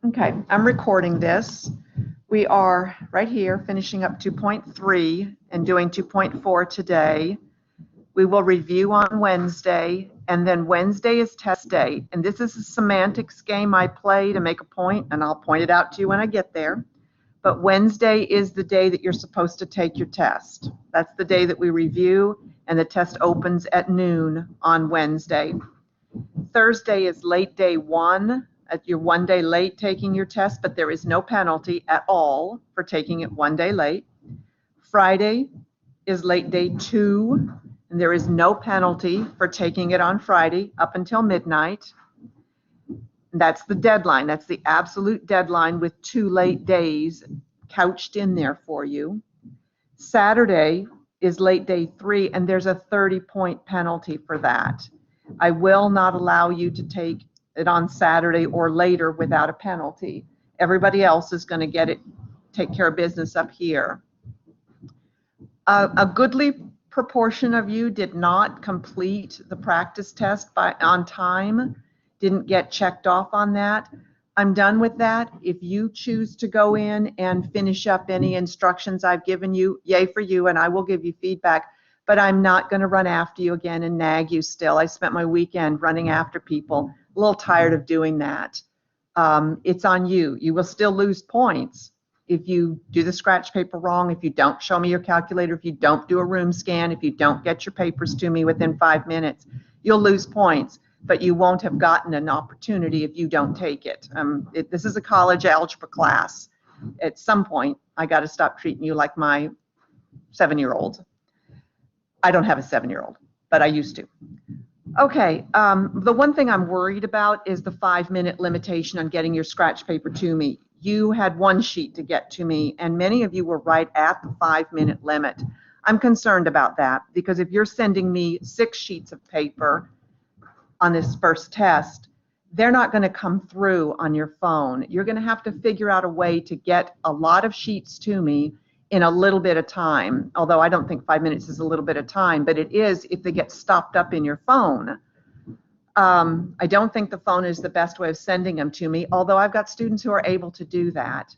Okay, I'm recording this. We are right here finishing up 2.3 and doing 2.4 today. We will review on Wednesday, and then Wednesday is test day. And this is a semantics game I play to make a point, and I'll point it out to you when I get there. But Wednesday is the day that you're supposed to take your test. That's the day that we review, and the test opens at noon on Wednesday. Thursday is late day one. You're 1 day late taking your test, but there is no penalty at all for taking it 1 day late. Friday is late day 2, and there is no penalty for taking it on Friday up until midnight. That's the deadline. That's the absolute deadline with 2 late days couched in there for you. Saturday is late day 3, and there's a 30-point penalty for that. I will not allow you to take it on Saturday or later without a penalty. Everybody else is going to get it, take care of business up here. A goodly proportion of you did not complete the practice test on time, didn't get checked off on that. I'm done with that. If you choose to go in and finish up any instructions I've given you, yay for you, and I will give you feedback, but I'm not going to run after you again and nag you still. I spent my weekend running after people. A little tired of doing that. It's on you. You will still lose points if you do the scratch paper wrong, if you don't show me your calculator, if you don't do a room scan, if you don't get your papers to me within 5 minutes. You'll lose points, but you won't have gotten an opportunity if you don't take it. This is a college algebra class. At some point, I got to stop treating you like my 7-year-old. I don't have a 7-year-old, but I used to. Okay, the one thing I'm worried about is the 5-minute limitation on getting your scratch paper to me. You had 1 sheet to get to me, and many of you were right at the 5-minute limit. I'm concerned about that because if you're sending me 6 sheets of paper on this first test, they're not going to come through on your phone. You're going to have to figure out a way to get a lot of sheets to me in a little bit of time, although I don't think 5 minutes is a little bit of time, but it is if they get stopped up in your phone. I don't think the phone is the best way of sending them to me, although I've got students who are able to do that.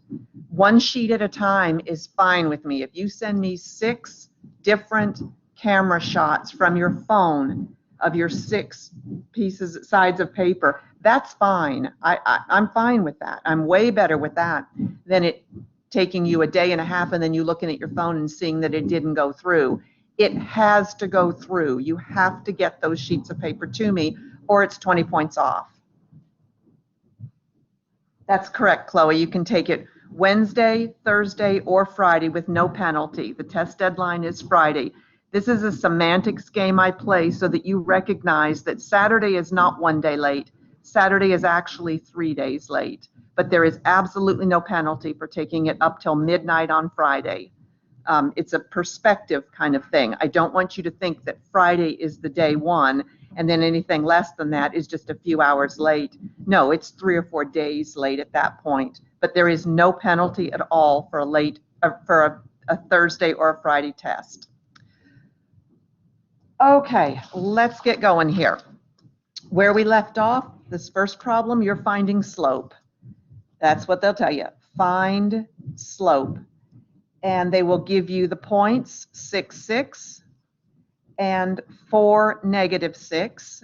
1 sheet at a time is fine with me. If you send me 6 different camera shots from your phone of your 6 sides of paper, that's fine. I'm fine with that. I'm way better with that than it taking you a day and a half and then you looking at your phone and seeing that it didn't go through. It has to go through. You have to get those sheets of paper to me or it's 20 points off. That's correct, Chloe. You can take it Wednesday, Thursday, or Friday with no penalty. The test deadline is Friday. This is a semantics game I play so that you recognize that Saturday is not 1 day late. Saturday is actually 3 days late. But there is absolutely no penalty for taking it up till midnight on Friday. It's a perspective kind of thing. I don't want you to think that Friday is the day 1 and then anything less than that is just a few hours late. No, it's 3 or 4 days late at that point. But there is no penalty at all for a Thursday or a Friday test. Okay, let's get going here. Where we left off, this first problem, you're finding slope. That's what they'll tell you. Find slope. And they will give you the points 6, 6, and 4, -6.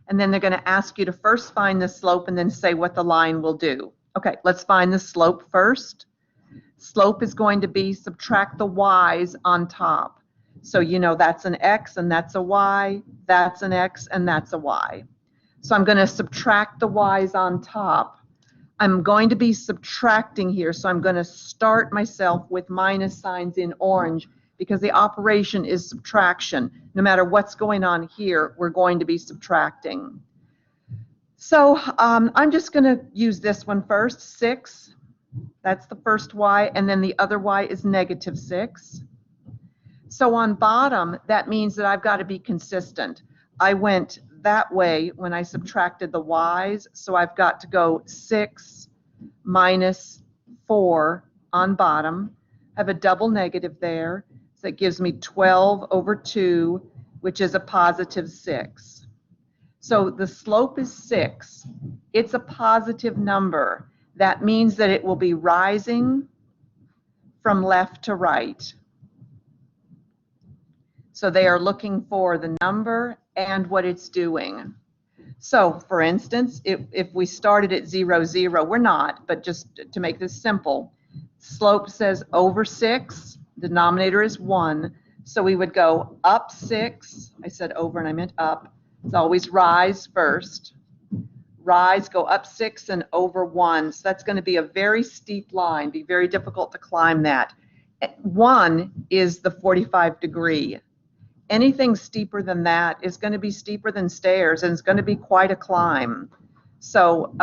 And then they're going to ask you to first find the slope and then say what the line will do. Okay, let's find the slope first. Slope is going to be subtract the y's on top. So you know that's an x and that's a y, that's an x and that's a y. So I'm going to subtract the y's on top. I'm going to be subtracting here, so I'm going to start myself with minus signs in orange because the operation is subtraction. No matter what's going on here, we're going to be subtracting. So I'm just going to use this one first, 6. That's the first y, and then the other y is -6. So on bottom, that means that I've got to be consistent. I went that way when I subtracted the y's, so I've got to go 6 minus 4 on bottom. I have a double negative there, so it gives me 12 over 2, which is a +6. So the slope is 6. It's a positive number. That means that it will be rising from left to right. So they are looking for the number and what it's doing. So for instance, if we started at 0, 0, we're not, but just to make this simple, slope says over 6, denominator is 1, so we would go up 6, I said over and I meant up, it's always rise first, rise, go up 6 and over 1, so that's going to be a very steep line, be very difficult to climb that. 1 is the 45 degree. Anything steeper than that is going to be steeper than stairs, and it's going to be quite a climb. So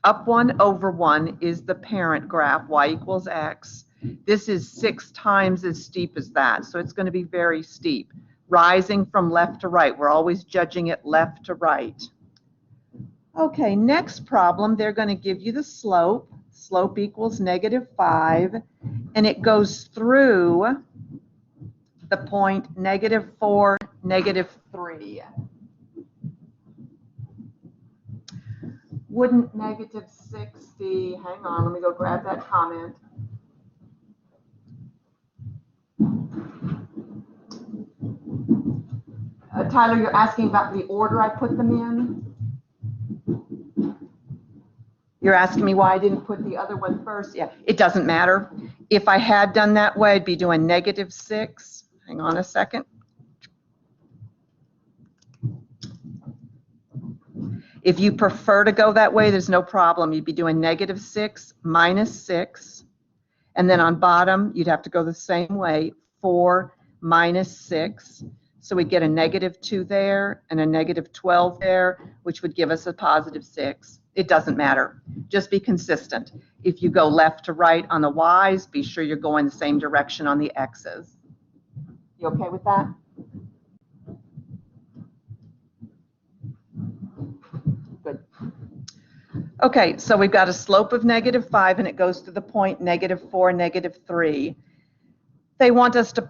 up 1 over 1 is the parent graph, y equals x. This is 6 times as steep as that, so it's going to be very steep. Rising from left to right, we're always judging it left to right. Okay, next problem, they're going to give you the slope. Slope equals -5, and it goes through the point -4, -3. Wouldn't -60, hang on, let me go grab that comment. Tyler, you're asking about the order I put them in? You're asking me why I didn't put the other one first? Yeah, it doesn't matter. If I had done that way, I'd be doing -6. Hang on a second. If you prefer to go that way, there's no problem. You'd be doing -6, -6. And then on bottom, you'd have to go the same way, 4 minus 6. So we get a -2 there and a -12 there, which would give us a +6. It doesn't matter. Just be consistent. If you go left to right on the y's, be sure you're going the same direction on the x's. You okay with that? Good. Okay, so we've got a slope of -5, and it goes to the point -4, -3. They want us to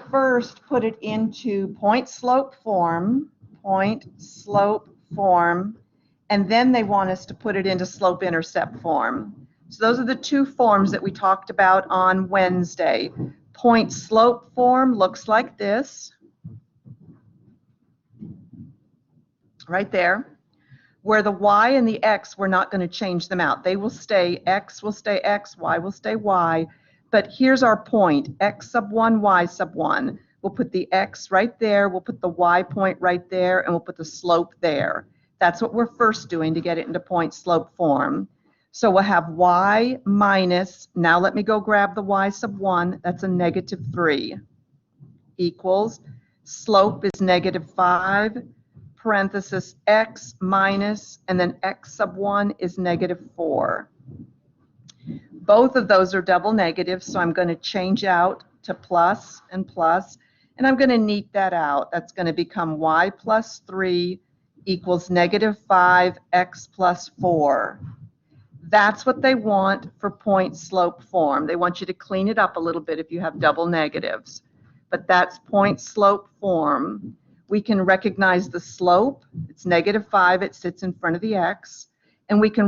first put it into point slope form, and then they want us to put it into slope intercept form. So those are the two forms that we talked about on Wednesday. Point slope form looks like this, right there, where the y and the x, we're not going to change them out. They will stay, x will stay x, y will stay y. But here's our point, x sub 1, y sub 1. We'll put the x right there, we'll put the y point right there, and we'll put the slope there. That's what we're first doing to get it into point slope form. So we'll have y minus, now let me go grab the y sub 1, that's a -3, equals, slope is -5, parenthesis x minus, and then x sub 1 is -4. Both of those are double negatives, so I'm going to change out to plus, and I'm going to neat that out. That's going to become y plus 3 equals -5 x plus 4. That's what they want for point slope form. They want you to clean it up a little bit if you have double negatives. But that's point slope form. We can recognize the slope. It's -5. It sits in front of the x. And we can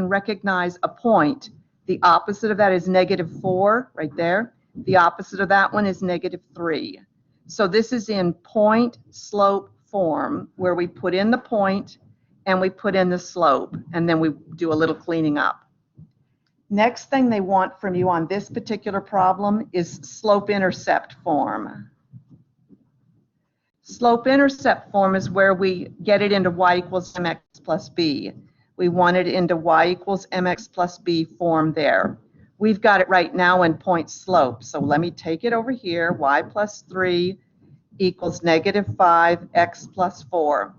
recognize a point. The opposite of that is -4, right there. The opposite of that one is -3. So this is in point slope form, where we put in the point and we put in the slope, and then we do a little cleaning up. Next thing they want from you on this particular problem is slope intercept form. Slope intercept form is where we get it into y equals mx plus b. We want it into y equals mx plus b form there. We've got it right now in point slope, so let me take it over here, y plus 3 equals -5 x plus 4.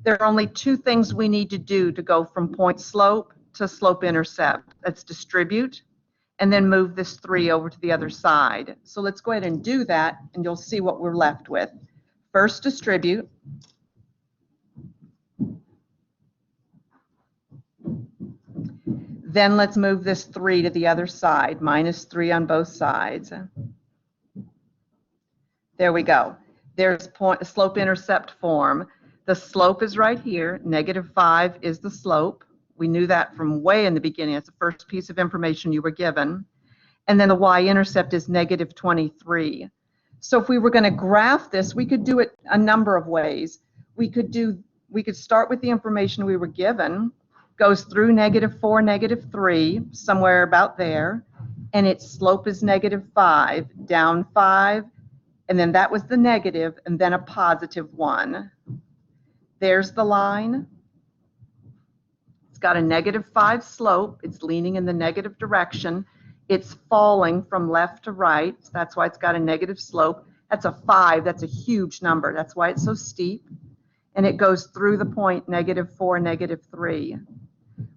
There are only two things we need to do to go from point slope to slope intercept. That's distribute, and then move this 3 over to the other side. So let's go ahead and do that, and you'll see what we're left with. First distribute. Then let's move this 3 to the other side, -3 on both sides. There we go. There's slope intercept form. The slope is right here. -5 is the slope. We knew that from way in the beginning. It's the first piece of information you were given. And then the y-intercept is negative 23. So if we were going to graph this, we could do it a number of ways. We could start with the information we were given, goes through -4, -3, somewhere about there, and its slope is -5, down 5, and then that was the negative, and then a positive 1. There's the line. It's got a -5 slope. It's leaning in the negative direction. It's falling from left to right. So that's why it's got a negative slope. That's a 5. That's a huge number. That's why it's so steep. And it goes through the point -4, -3.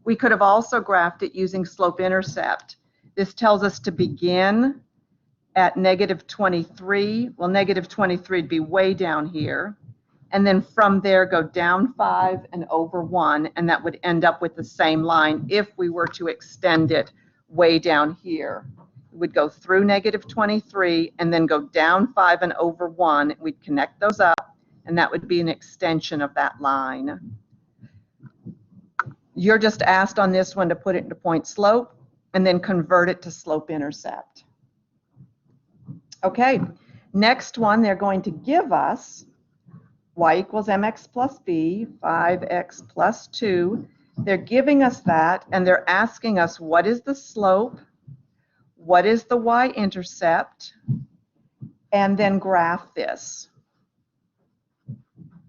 We could have also graphed it using slope-intercept. This tells us to begin at -23. Well, -23 would be way down here. And then from there go down 5 and over 1, and that would end up with the same line if we were to extend it way down here. It would go through -23 and then go down 5 and over 1. We'd connect those up, and that would be an extension of that line. You're just asked on this one to put it into point slope and then convert it to slope-intercept. Okay, next one, they're going to give us y equals mx plus b, 5x plus 2. They're giving us that, and they're asking us what is the slope, what is the y-intercept, and then graph this.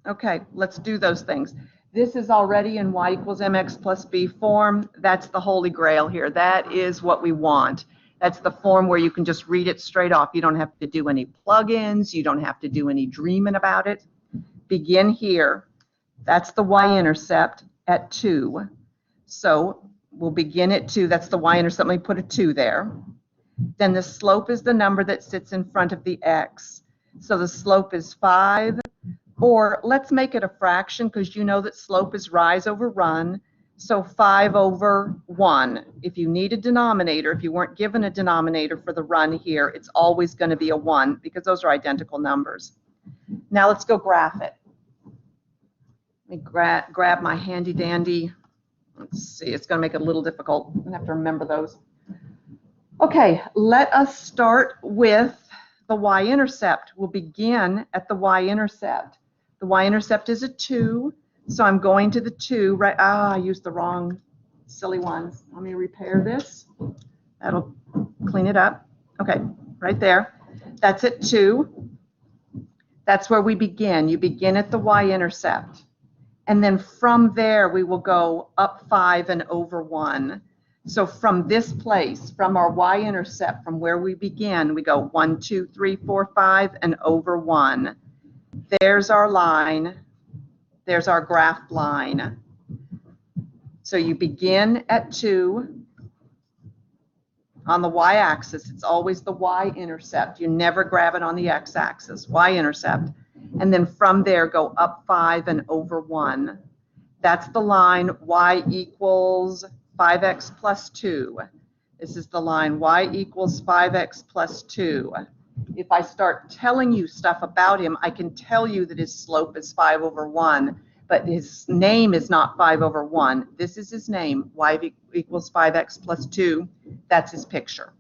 Okay, let's do those things. This is already in y equals mx plus b form. That's the holy grail here. That is what we want. That's the form where you can just read it straight off. You don't have to do any plugins. You don't have to do any dreaming about it. Begin here. That's the y-intercept at 2. So we'll begin at 2. That's the y-intercept. Let me put a 2 there. Then the slope is the number that sits in front of the x. So the slope is 5. Or let's make it a fraction, because you know that slope is rise over run. So 5 over 1. If you need a denominator, if you weren't given a denominator for the run here, it's always going to be a 1, because those are identical numbers. Now let's go graph it. Let me grab my handy dandy. Let's see, it's going to make it a little difficult. I'm going to have to remember those. Okay, let us start with the y-intercept. We'll begin at the y-intercept. The y-intercept is a 2, so I'm going to the 2. Right? I used the wrong silly ones. Let me repair this. That'll clean it up. Okay, right there. That's at 2. That's where we begin. You begin at the y-intercept. And then from there, we will go up 5 and over 1. So from this place, from our y-intercept, from where we begin, we go 1, 2, 3, 4, 5, and over 1. There's our line. There's our graph line. So you begin at 2. On the y-axis, it's always the y-intercept. You never grab it on the x-axis, y-intercept. And then from there, go up 5 and over 1. That's the line y equals 5x plus 2. This is the line y equals 5x plus 2. If I start telling you stuff about him, I can tell you that his slope is 5 over 1, but his name is not 5 over 1. This is his name, y equals 5x plus 2. That's his picture.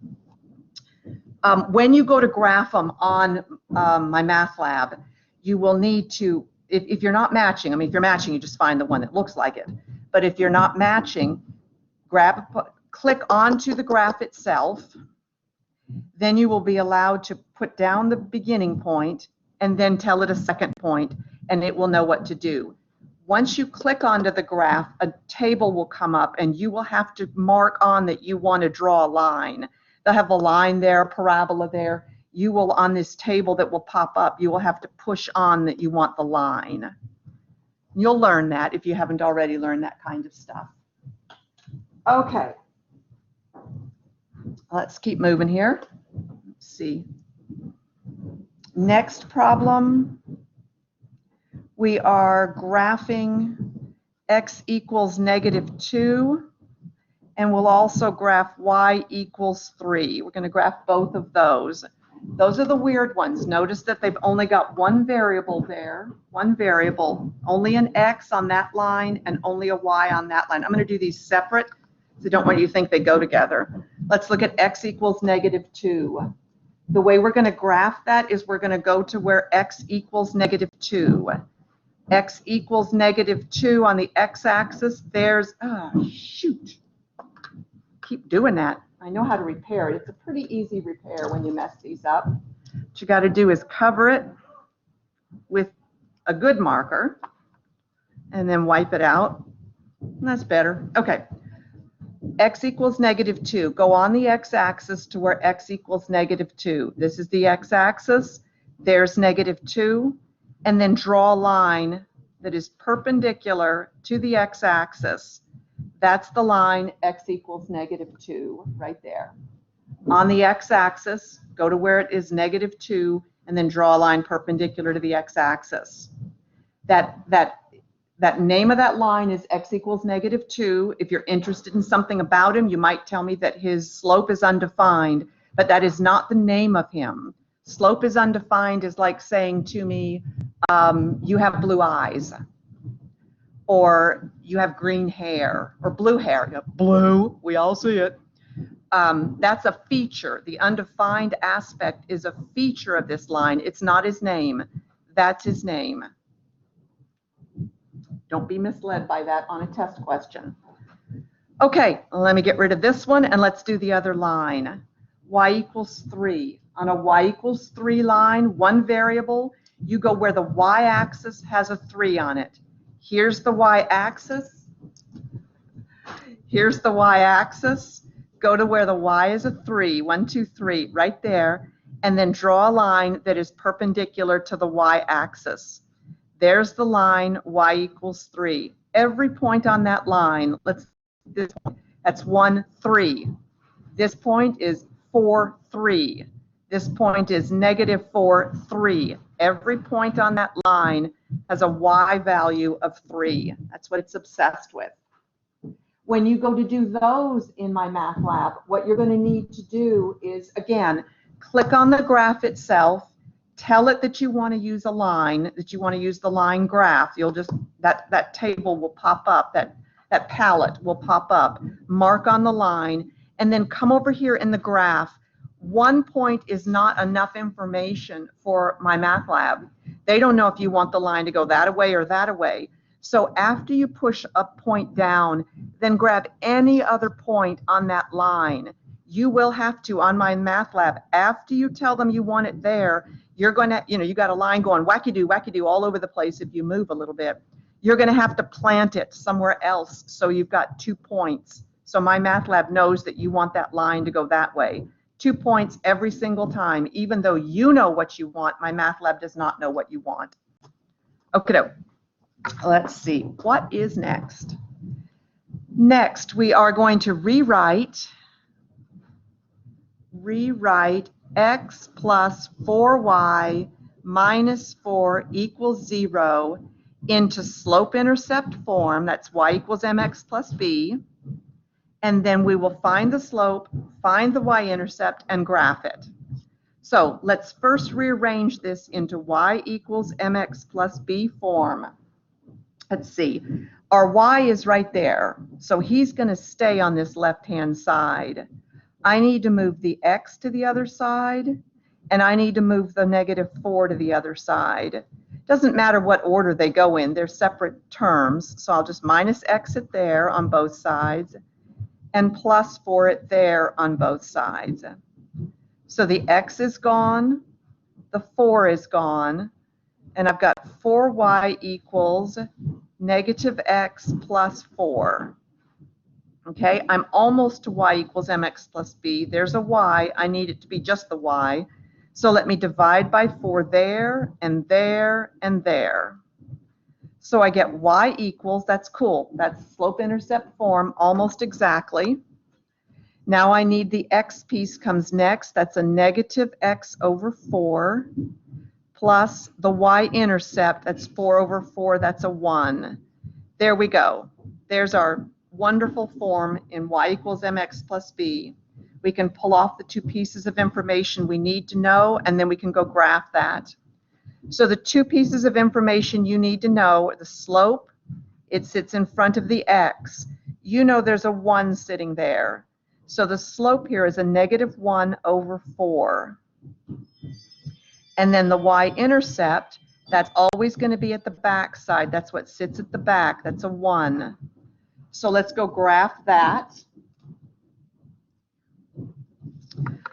When you go to graph them on my math lab, you will need to, if you're not matching, I mean, if you're matching, you just find the one that looks like it. But if you're not matching, click onto the graph itself. Then you will be allowed to put down the beginning point and then tell it a second point, and it will know what to do. Once you click onto the graph, a table will come up, and you will have to mark on that you want to draw a line. They'll have a line there, a parabola there. You will, on this table that will pop up, you will have to push on that you want the line. You'll learn that if you haven't already learned that kind of stuff. Okay. Let's keep moving here. Let's see. Next problem. We are graphing x equals -2, and we'll also graph y equals 3. We're going to graph both of those. Those are the weird ones. Notice that they've only got one variable there, one variable, only an x on that line and only a y on that line. I'm going to do these separate, so I don't want you to think they go together. Let's look at x equals -2. The way we're going to graph that is we're going to go to where x equals -2. X equals -2 on the x-axis. There's, shoot. Keep doing that. I know how to repair it. It's a pretty easy repair when you mess these up. What you got to do is cover it with a good marker and then wipe it out. And that's better. Okay. X equals -2. Go on the x-axis to where x equals -2. This is the x-axis. There's -2. And then draw a line that is perpendicular to the x-axis. That's the line x equals -2 right there. On the x-axis, go to where it is -2 and then draw a line perpendicular to the x-axis. That name of that line is x equals -2. If you're interested in something about him, you might tell me that his slope is undefined, but that is not the name of him. Slope is undefined is like saying to me, you have blue eyes, or you have green hair, or blue hair. You know, blue, we all see it. That's a feature. The undefined aspect is a feature of this line. It's not his name. That's his name. Don't be misled by that on a test question. Okay, let me get rid of this one and let's do the other line. Y equals 3. On a y equals 3 line, one variable, you go where the y-axis has a 3 on it. Here's the y-axis. Here's the y-axis. Go to where the y is a 3, 1, 2, 3, right there, and then draw a line that is perpendicular to the y-axis. There's the line y equals 3. Every point on that line, that's 1, 3. This point is 4, 3. This point is -4, 3. Every point on that line has a y value of 3. That's what it's obsessed with. When you go to do those in my math lab, what you're going to need to do is, again, click on the graph itself, tell it that you want to use a line, that you want to use the line graph. You'll just, that table will pop up, that palette will pop up, mark on the line, and then come over here in the graph. One point is not enough information for my math lab. They don't know if you want the line to go that way or that way. So after you push a point down, then grab any other point on that line. You will have to, on my math lab, after you tell them you want it there, you're going to, you got a line going wacky-doo all over the place if you move a little bit. You're going to have to plant it somewhere else so you've got 2 points. So my math lab knows that you want that line to go that way. 2 points every single time. Even though you know what you want, my math lab does not know what you want. Okay, let's see. What is next? Next, we are going to rewrite x plus 4y minus 4 equals 0 into slope-intercept form. That's y equals mx plus b. And then we will find the slope, find the y-intercept, and graph it. So let's first rearrange this into y equals mx plus b form. Let's see. Our y is right there, so he's going to stay on this left-hand side. I need to move the x to the other side, and I need to move the -4 to the other side. Doesn't matter what order they go in. They're separate terms, so I'll just minus x it there on both sides and plus 4 it there on both sides. So the x is gone, the 4 is gone, and I've got 4y equals -x plus 4. Okay, I'm almost to y equals mx plus b. There's a y. I need it to be just the y. So let me divide by 4 there, and there, and there. So I get y equals, that's cool, that's slope-intercept form almost exactly. Now I need the x piece comes next. That's a -x over 4 plus the y-intercept, that's 4 over 4, that's a 1. There we go. There's our wonderful form in y equals mx plus b. We can pull off the two pieces of information we need to know, and then we can go graph that. So the two pieces of information you need to know, the slope, it sits in front of the x. You know there's a 1 sitting there. So the slope here is a -1/4. And then the y-intercept, that's always going to be at the back side. That's what sits at the back. That's a 1. So let's go graph that.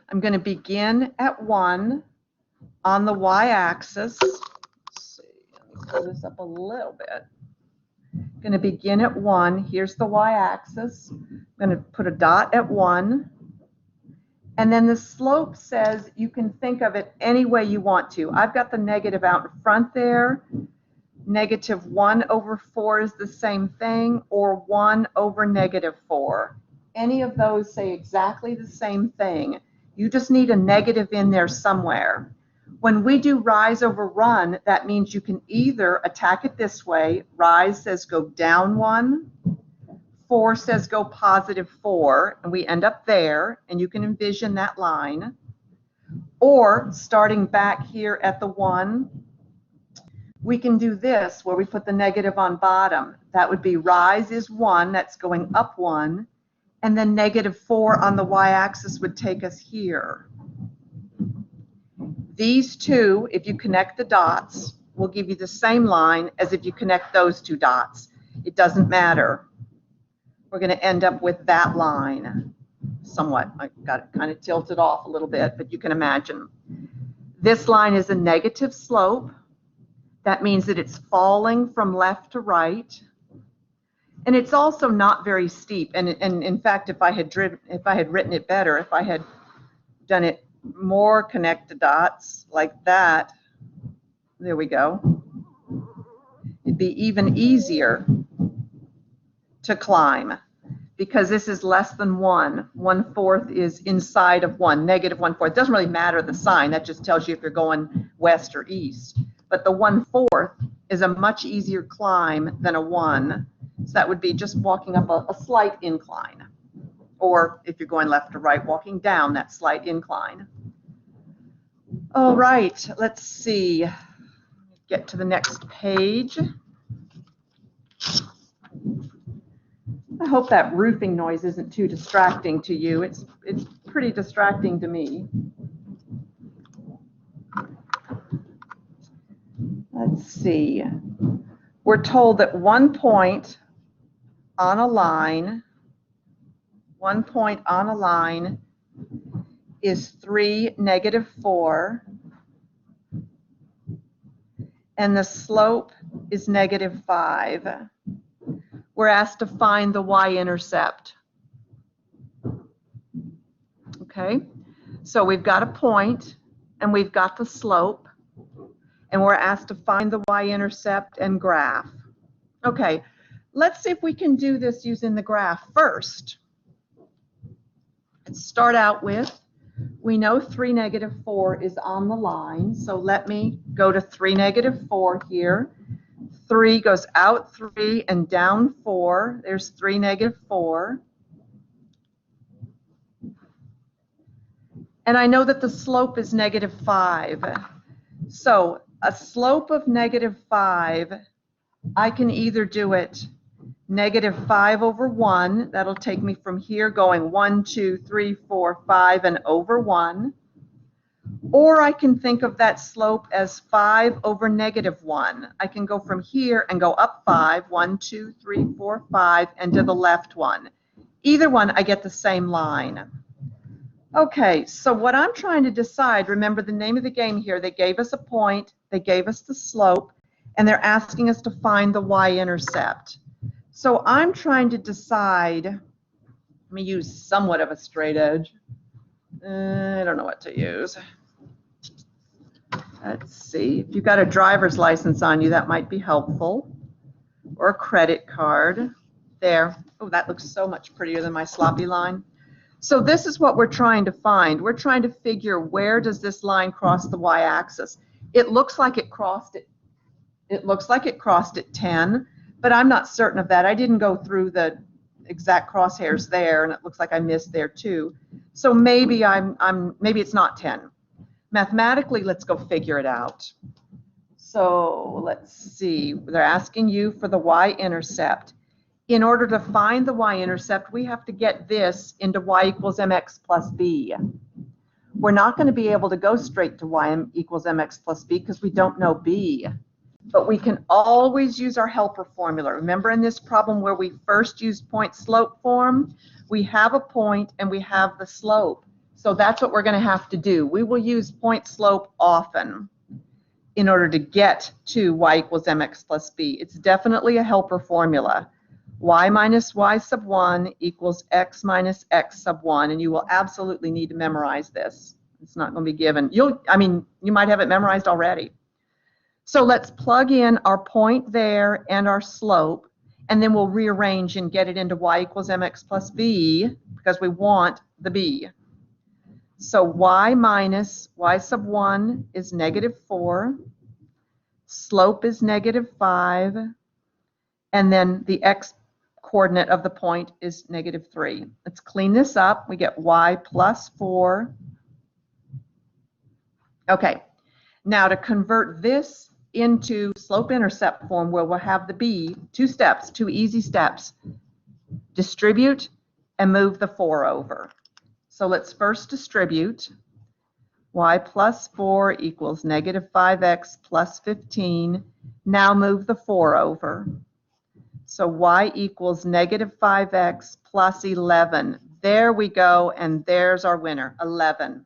I'm going to begin at 1 on the y-axis. Let's see, let me pull this up a little bit. I'm going to begin at 1. Here's the y-axis. I'm going to put a dot at 1. And then the slope says you can think of it any way you want to. I've got the negative out in front there. -1/4 is the same thing, or 1/-4. Any of those say exactly the same thing. You just need a negative in there somewhere. When we do rise over run, that means you can either attack it this way. Rise says go down 1. 4 says go +4, and we end up there, and you can envision that line. Or starting back here at the 1, we can do this where we put the negative on bottom. That would be rise is 1, that's going up 1, and then -4 on the y-axis would take us here. These two, if you connect the dots, will give you the same line as if you connect those two dots. It doesn't matter. We're going to end up with that line somewhat. I got it kind of tilted off a little bit, but you can imagine. This line is a negative slope. That means that it's falling from left to right. And it's also not very steep. And in fact, if I had written it better, if I had done it more connect the dots like that, there we go, it'd be even easier to climb, because this is less than 1. 1/4 is inside of 1, -1/4. It doesn't really matter the sign. That just tells you if you're going west or east. But the 1/4 is a much easier climb than a 1. So that would be just walking up a slight incline. Or if you're going left or right, walking down that slight incline. All right, let's see. Get to the next page. I hope that roofing noise isn't too distracting to you. It's pretty distracting to me. Let's see. We're told that 1 point on a line, 1 point on a line is 3 -4, and the slope is -5. We're asked to find the y-intercept. Okay, so we've got a point and we've got the slope, and we're asked to find the y-intercept and graph. Okay, let's see if we can do this using the graph first. Let's start out with, we know 3 -4 is on the line, so let me go to 3 -4 here. 3 goes out 3 and down 4. There's 3 -4. And I know that the slope is -5. So a slope of -5, I can either do it -5/1. That'll take me from here going 1, 2, 3, 4, 5 and over 1. Or I can think of that slope as 5/-1. I can go from here and go up 5, 1, 2, 3, 4, 5, and to the left 1. Either one, I get the same line. Okay, so what I'm trying to decide, remember the name of the game here, they gave us a point, they gave us the slope, and they're asking us to find the y-intercept. So I'm trying to decide, let me use somewhat of a straight edge. I don't know what to use. Let's see, if you've got a driver's license on you, that might be helpful. Or a credit card. There. Oh, that looks so much prettier than my sloppy line. So this is what we're trying to find. We're trying to figure, where does this line cross the y-axis? It looks like it crossed it. It looks like it crossed at 10, but I'm not certain of that. I didn't go through the exact crosshairs there, and it looks like I missed there too. So maybe maybe it's not 10. Mathematically, let's go figure it out. So let's see, they're asking you for the y-intercept. In order to find the y-intercept, we have to get this into y equals mx plus b. We're not going to be able to go straight to y equals mx plus b because we don't know b. But we can always use our helper formula. Remember in this problem where we first used point-slope form? We have a point and we have the slope. So that's what we're going to have to do. We will use point-slope often in order to get to y equals mx plus b. It's definitely a helper formula. Y minus y sub 1 equals x minus x sub 1, and you will absolutely need to memorize this. It's not going to be given. You might have it memorized already. So let's plug in our point there and our slope, and then we'll rearrange and get it into y equals mx plus b because we want the b. So y minus y sub 1 is negative 4. Slope is negative 5. And then the x coordinate of the point is negative 3. Let's clean this up. We get y plus 4. Okay, now to convert this into slope-intercept form where we'll have the b, 2 steps, 2 easy steps. Distribute and move the 4 over. So let's first distribute. Y plus 4 equals negative 5x plus 15. Now move the 4 over. So y equals negative 5x plus 11. There we go, and there's our winner, 11.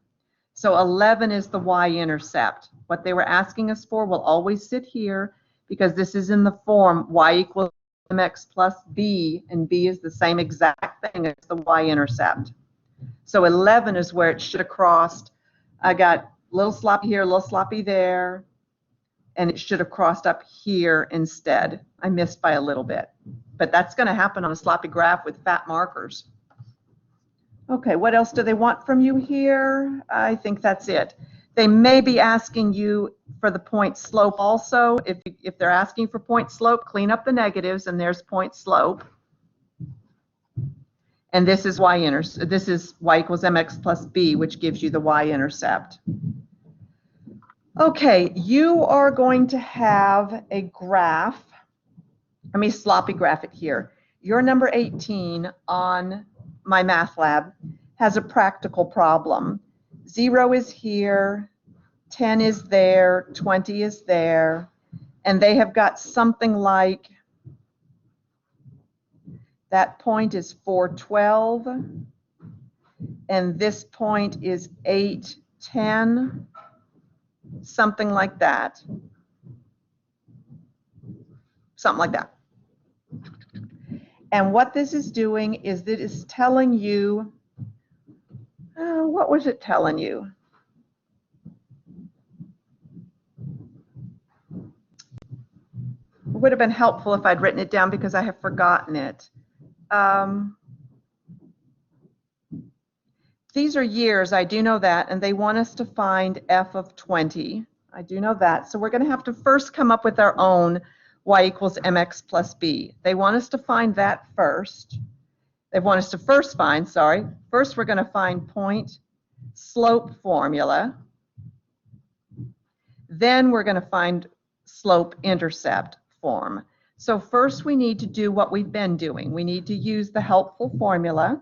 So 11 is the y-intercept. What they were asking us for will always sit here because this is in the form y equals mx plus b, and b is the same exact thing as the y-intercept. So 11 is where it should have crossed. I got a little sloppy here, a little sloppy there, and it should have crossed up here instead. I missed by a little bit. But that's going to happen on a sloppy graph with fat markers. Okay, what else do they want from you here? I think that's it. They may be asking you for the point slope also. If they're asking for point slope, clean up the negatives, and there's point slope. And this is this is y equals mx plus b, which gives you the y-intercept. Okay, you are going to have a graph. Let me sloppy graph it here. Your number 18 on my math lab has a practical problem. 0 is here, 10 is there, 20 is there, and they have got something like, that point is 412, and this point is 810, something like that. Something like that. And what this is doing is that it's telling you, what was it telling you? It would have been helpful if I'd written it down because I have forgotten it. These are years, I do know that, and they want us to find f of 20. I do know that. So we're going to have to first come up with our own y equals mx plus b. They want us to find that first. They want us to first find, first we're going to find point slope formula. Then we're going to find slope intercept form. So first we need to do what we've been doing. We need to use the helpful formula.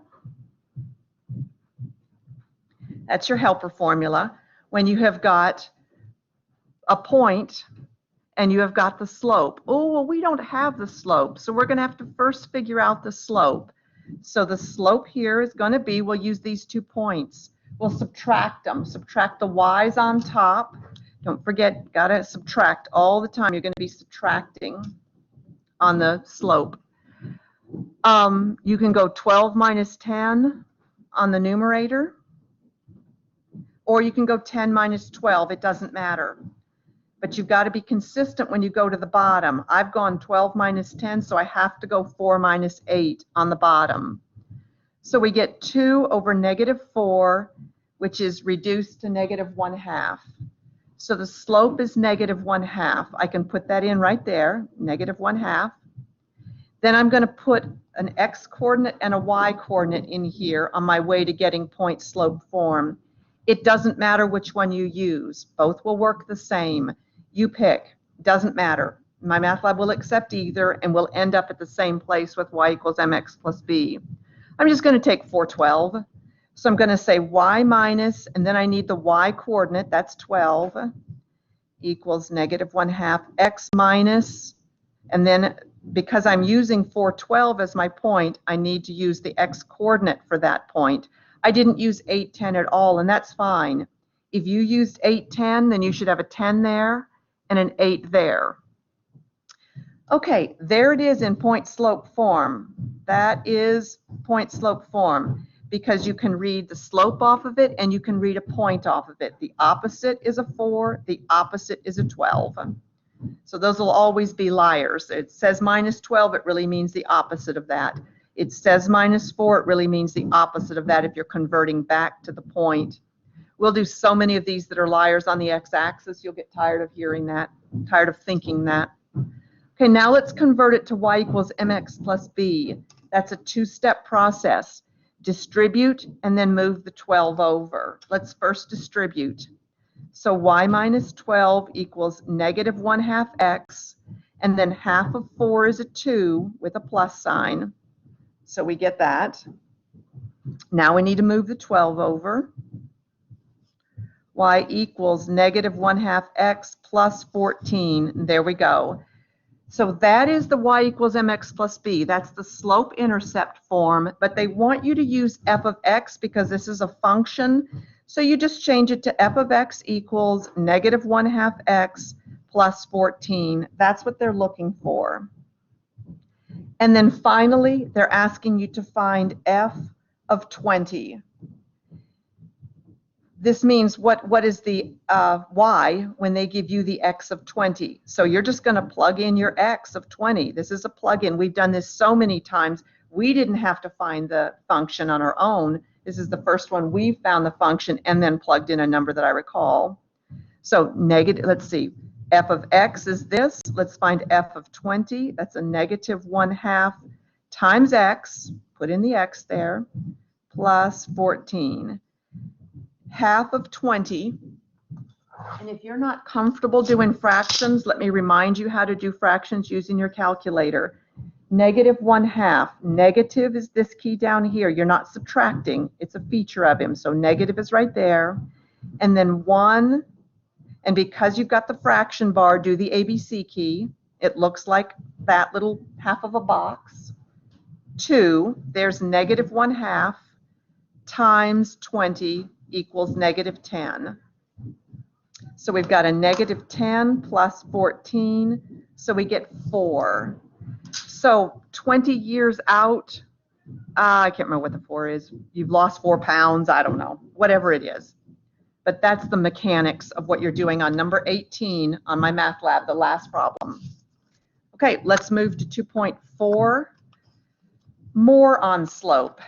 That's your helper formula. When you have got a point and you have got the slope. Oh, well, we don't have the slope, so we're going to have to first figure out the slope. So the slope here is going to be, we'll use these 2 points. We'll subtract them. Subtract the y's on top. Don't forget, got to subtract all the time. You're going to be subtracting on the slope. You can go 12 minus 10 on the numerator, or you can go 10 minus 12. It doesn't matter. But you've got to be consistent when you go to the bottom. I've gone 12 minus 10, so I have to go 4 minus 8 on the bottom. So we get 2 over negative 4, which is reduced to negative 1/2. So the slope is negative 1/2. I can put that in right there, negative 1/2. Then I'm going to put an x-coordinate and a y-coordinate in here on my way to getting point slope form. It doesn't matter which one you use. Both will work the same. You pick. Doesn't matter. My math lab will accept either, and we'll end up at the same place with y equals mx plus b. I'm just going to take 412. So I'm going to say y minus, and then I need the y-coordinate, that's 12, equals negative 1/2 x minus, and then because I'm using 412 as my point, I need to use the x-coordinate for that point. I didn't use 8, 10 at all, and that's fine. If you used 8, 10, then you should have a 10 there and an 8 there. Okay, there it is in point slope form. That is point slope form because you can read the slope off of it and you can read a point off of it. The opposite is a 4, the opposite is a 12. So those will always be liars. It says minus 12, it really means the opposite of that. It says minus 4, it really means the opposite of that if you're converting back to the point. We'll do so many of these that are liars on the x-axis, you'll get tired of hearing that, tired of thinking that. Okay, now let's convert it to y equals mx plus b. That's a two-step process. Distribute and then move the 12 over. Let's first distribute. So y minus 12 equals negative 1/2 x, and then half of 4 is a 2 with a plus sign. So we get that. Now we need to move the 12 over. Y equals negative 1/2 x plus 14. There we go. So that is the y equals mx plus b. That's the slope-intercept form, but they want you to use f of x because this is a function. So you just change it to f of x equals negative 1/2 x plus 14. That's what they're looking for. And then finally, they're asking you to find f of 20. This means what is the y when they give you the x of 20. So you're just going to plug in your x of 20. This is a plug-in. We've done this so many times. We didn't have to find the function on our own. This is the first one we found the function and then plugged in a number that I recall. So negative, let's see, f of x is this. Let's find f of 20. That's a negative 1/2 times x, put in the x there, plus 14. Half of 20, and if you're not comfortable doing fractions, let me remind you how to do fractions using your calculator. Negative 1/2, negative is this key down here. You're not subtracting, it's a feature of him, so negative is right there. And then 1, and because you've got the fraction bar, do the ABC key. It looks like that little half of a box. 2, there's negative 1/2 times 20 equals negative 10. So we've got a negative 10 plus 14, so we get 4. So 20 years out, I can't remember what the 4 is. You've lost 4 pounds, I don't know, whatever it is. But that's the mechanics of what you're doing on number 18 on my math lab, the last problem. Okay, let's move to 2.4. More on slope.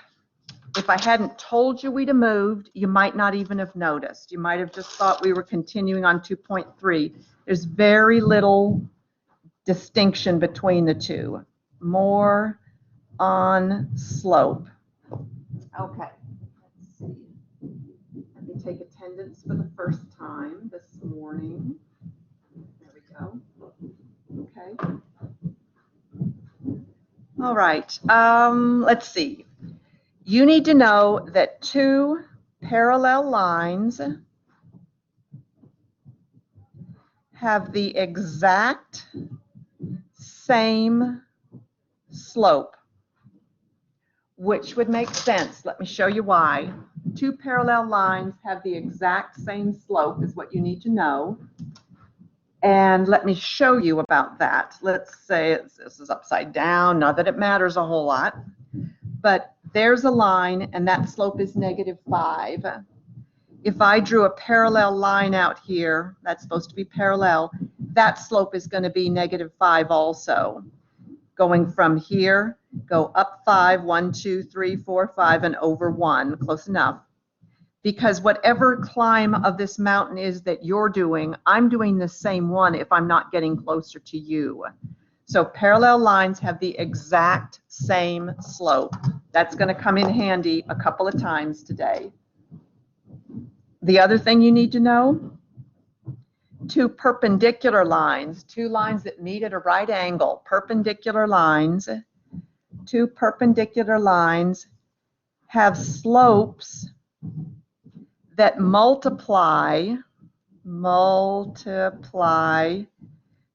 If I hadn't told you we'd have moved, you might not even have noticed. You might have just thought we were continuing on 2.3. There's very little distinction between the two. More on slope. Okay, let's see. Let me take attendance for the first time this morning. There we go. Okay. All right, let's see. You need to know that two parallel lines have the exact same slope, which would make sense. Let me show you why. Two parallel lines have the exact same slope is what you need to know. And let me show you about that. Let's say this is upside down, not that it matters a whole lot, but there's a line and that slope is -5. If I drew a parallel line out here, that's supposed to be parallel, that slope is going to be -5 also. Going from here, go up 5, 1, 2, 3, 4, 5, and over 1, close enough. Because whatever climb of this mountain is that you're doing, I'm doing the same one if I'm not getting closer to you. So parallel lines have the exact same slope. That's going to come in handy a couple of times today. The other thing you need to know, two perpendicular lines, two lines that meet at a right angle, perpendicular lines, two perpendicular lines have slopes that multiply to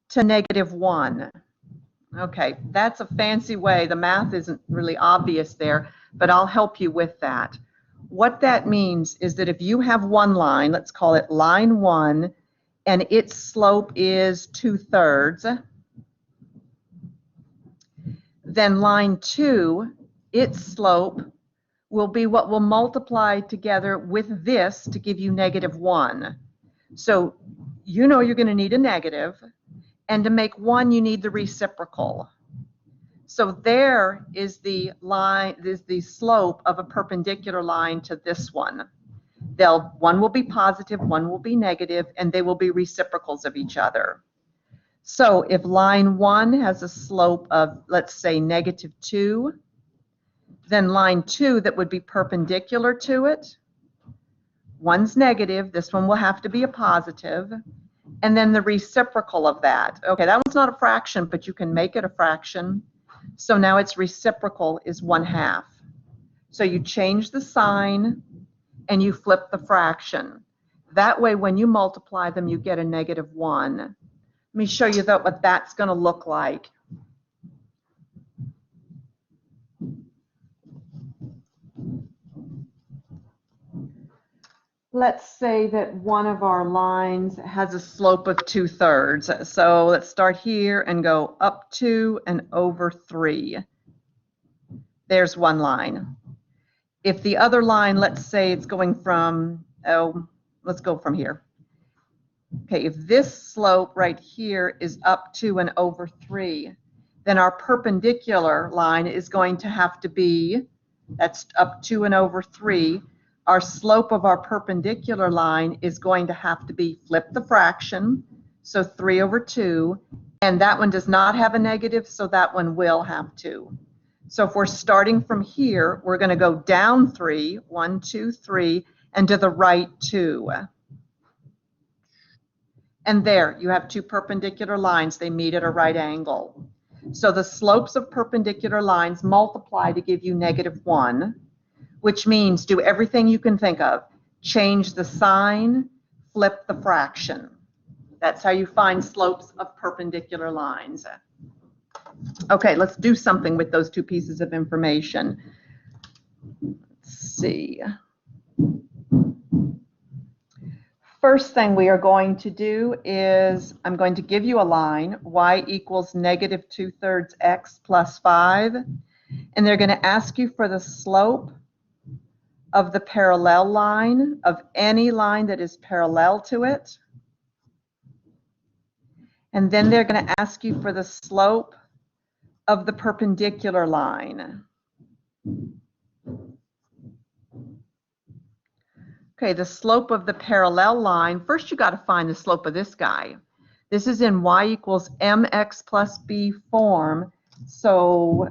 -1. Okay, that's a fancy way. The math isn't really obvious there, but I'll help you with that. What that means is that if you have one line, let's call it line 1, and its slope is 2/3, then line 2, its slope will be what will multiply together with this to give you -1. So you know you're going to need a negative, and to make 1 you need the reciprocal. So there is the line, is the slope of a perpendicular line to this one. One will be positive, one will be negative, and they will be reciprocals of each other. So if line 1 has a slope of, let's say, -2, then line 2 that would be perpendicular to it, one's negative, this one will have to be a positive, and then the reciprocal of that. Okay, that one's not a fraction, but you can make it a fraction. So now its reciprocal is 1/2. So you change the sign and you flip the fraction. That way, when you multiply them, you get a -1. Let me show you what that's going to look like. Let's say that one of our lines has a slope of 2/3. So let's start here and go up 2 and over 3. There's one line. If the other line, let's say it's going from, let's go from here. Okay, if this slope right here is up 2 and over 3, then our perpendicular line is going to have to be, that's up 2 and over 3. Our slope of our perpendicular line is going to have to be, flip the fraction, so 3/2, and that one does not have a negative, so that one will have 2. So if we're starting from here, we're going to go down 3, 1, 2, 3, and to the right 2. And there, you have two perpendicular lines. They meet at a right angle. So the slopes of perpendicular lines multiply to give you -1, which means do everything you can think of. Change the sign, flip the fraction. That's how you find slopes of perpendicular lines. Okay, let's do something with those two pieces of information. Let's see. First thing we are going to do is I'm going to give you a line, y equals -2/3 x plus 5, and they're going to ask you for the slope of the parallel line of any line that is parallel to it. And then they're going to ask you for the slope of the perpendicular line. Okay, the slope of the parallel line, first you got to find the slope of this guy. This is in y equals mx plus b form, so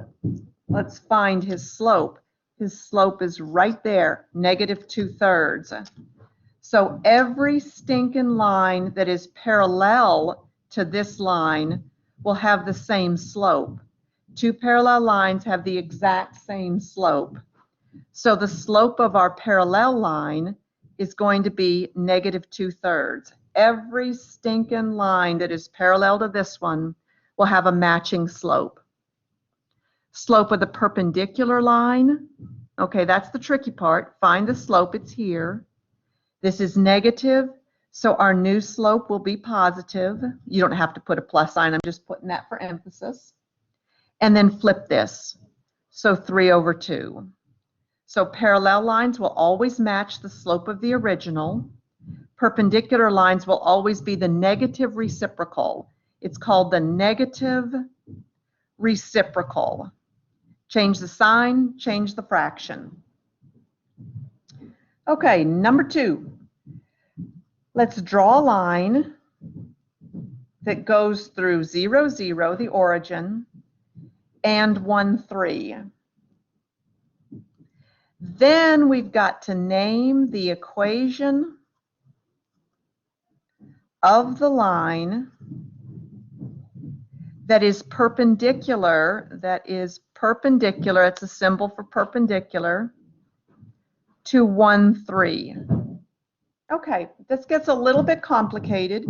let's find his slope. His slope is right there, -2/3. So every stinking line that is parallel to this line will have the same slope. Two parallel lines have the exact same slope. So the slope of our parallel line is going to be -2/3. Every stinking line that is parallel to this one will have a matching slope. Slope of the perpendicular line, okay, that's the tricky part. Find the slope, it's here. This is negative, so our new slope will be positive. You don't have to put a plus sign, I'm just putting that for emphasis. And then flip this, so 3/2. So parallel lines will always match the slope of the original. Perpendicular lines will always be the negative reciprocal. It's called the negative reciprocal. Change the sign, change the fraction. Okay, number 2. Let's draw a line that goes through 0, 0, the origin, and 1, 3. Then we've got to name the equation of the line that is perpendicular, it's a symbol for perpendicular, to 1, 3. Okay, this gets a little bit complicated.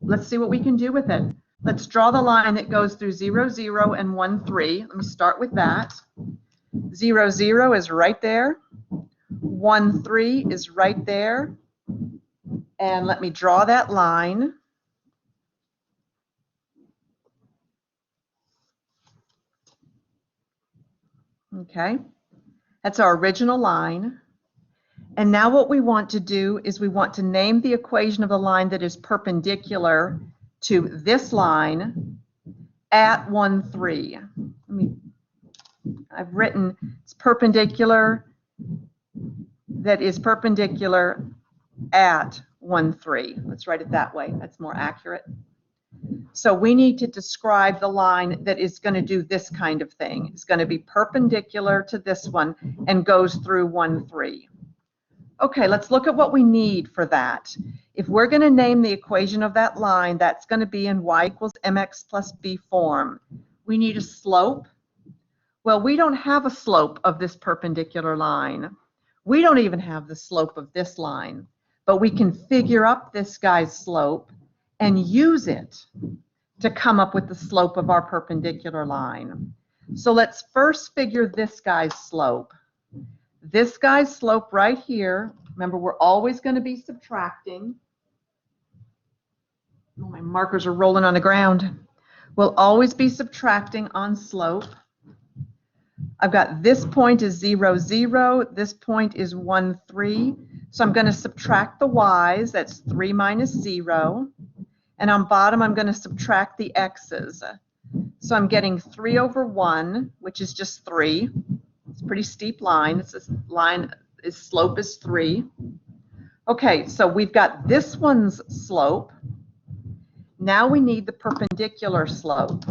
Let's see what we can do with it. Let's draw the line that goes through 0, 0, and 1, 3. Let me start with that. 0, 0 is right there. 1, 3 is right there. And let me draw that line. Okay, that's our original line. And now what we want to do is we want to name the equation of the line that is perpendicular to this line at 1, 3. I've written it's perpendicular that is perpendicular at 1, 3. Let's write it that way. That's more accurate. So we need to describe the line that is going to do this kind of thing. It's going to be perpendicular to this one and goes through 1, 3. Okay, let's look at what we need for that. If we're going to name the equation of that line, that's going to be in y equals mx plus b form. We need a slope. Well, we don't have a slope of this perpendicular line. We don't even have the slope of this line, but we can figure up this guy's slope and use it to come up with the slope of our perpendicular line. So let's first figure this guy's slope. This guy's slope right here, remember we're always going to be subtracting. Oh, my markers are rolling on the ground. We'll always be subtracting on slope. I've got this point is 0, 0. This point is 1, 3. So I'm going to subtract the y's. That's 3 minus 0. And on bottom, I'm going to subtract the x's. So I'm getting 3 over 1, which is just 3. It's a pretty steep line. It's a line, its slope is 3. Okay, so we've got this one's slope. Now we need the perpendicular slope.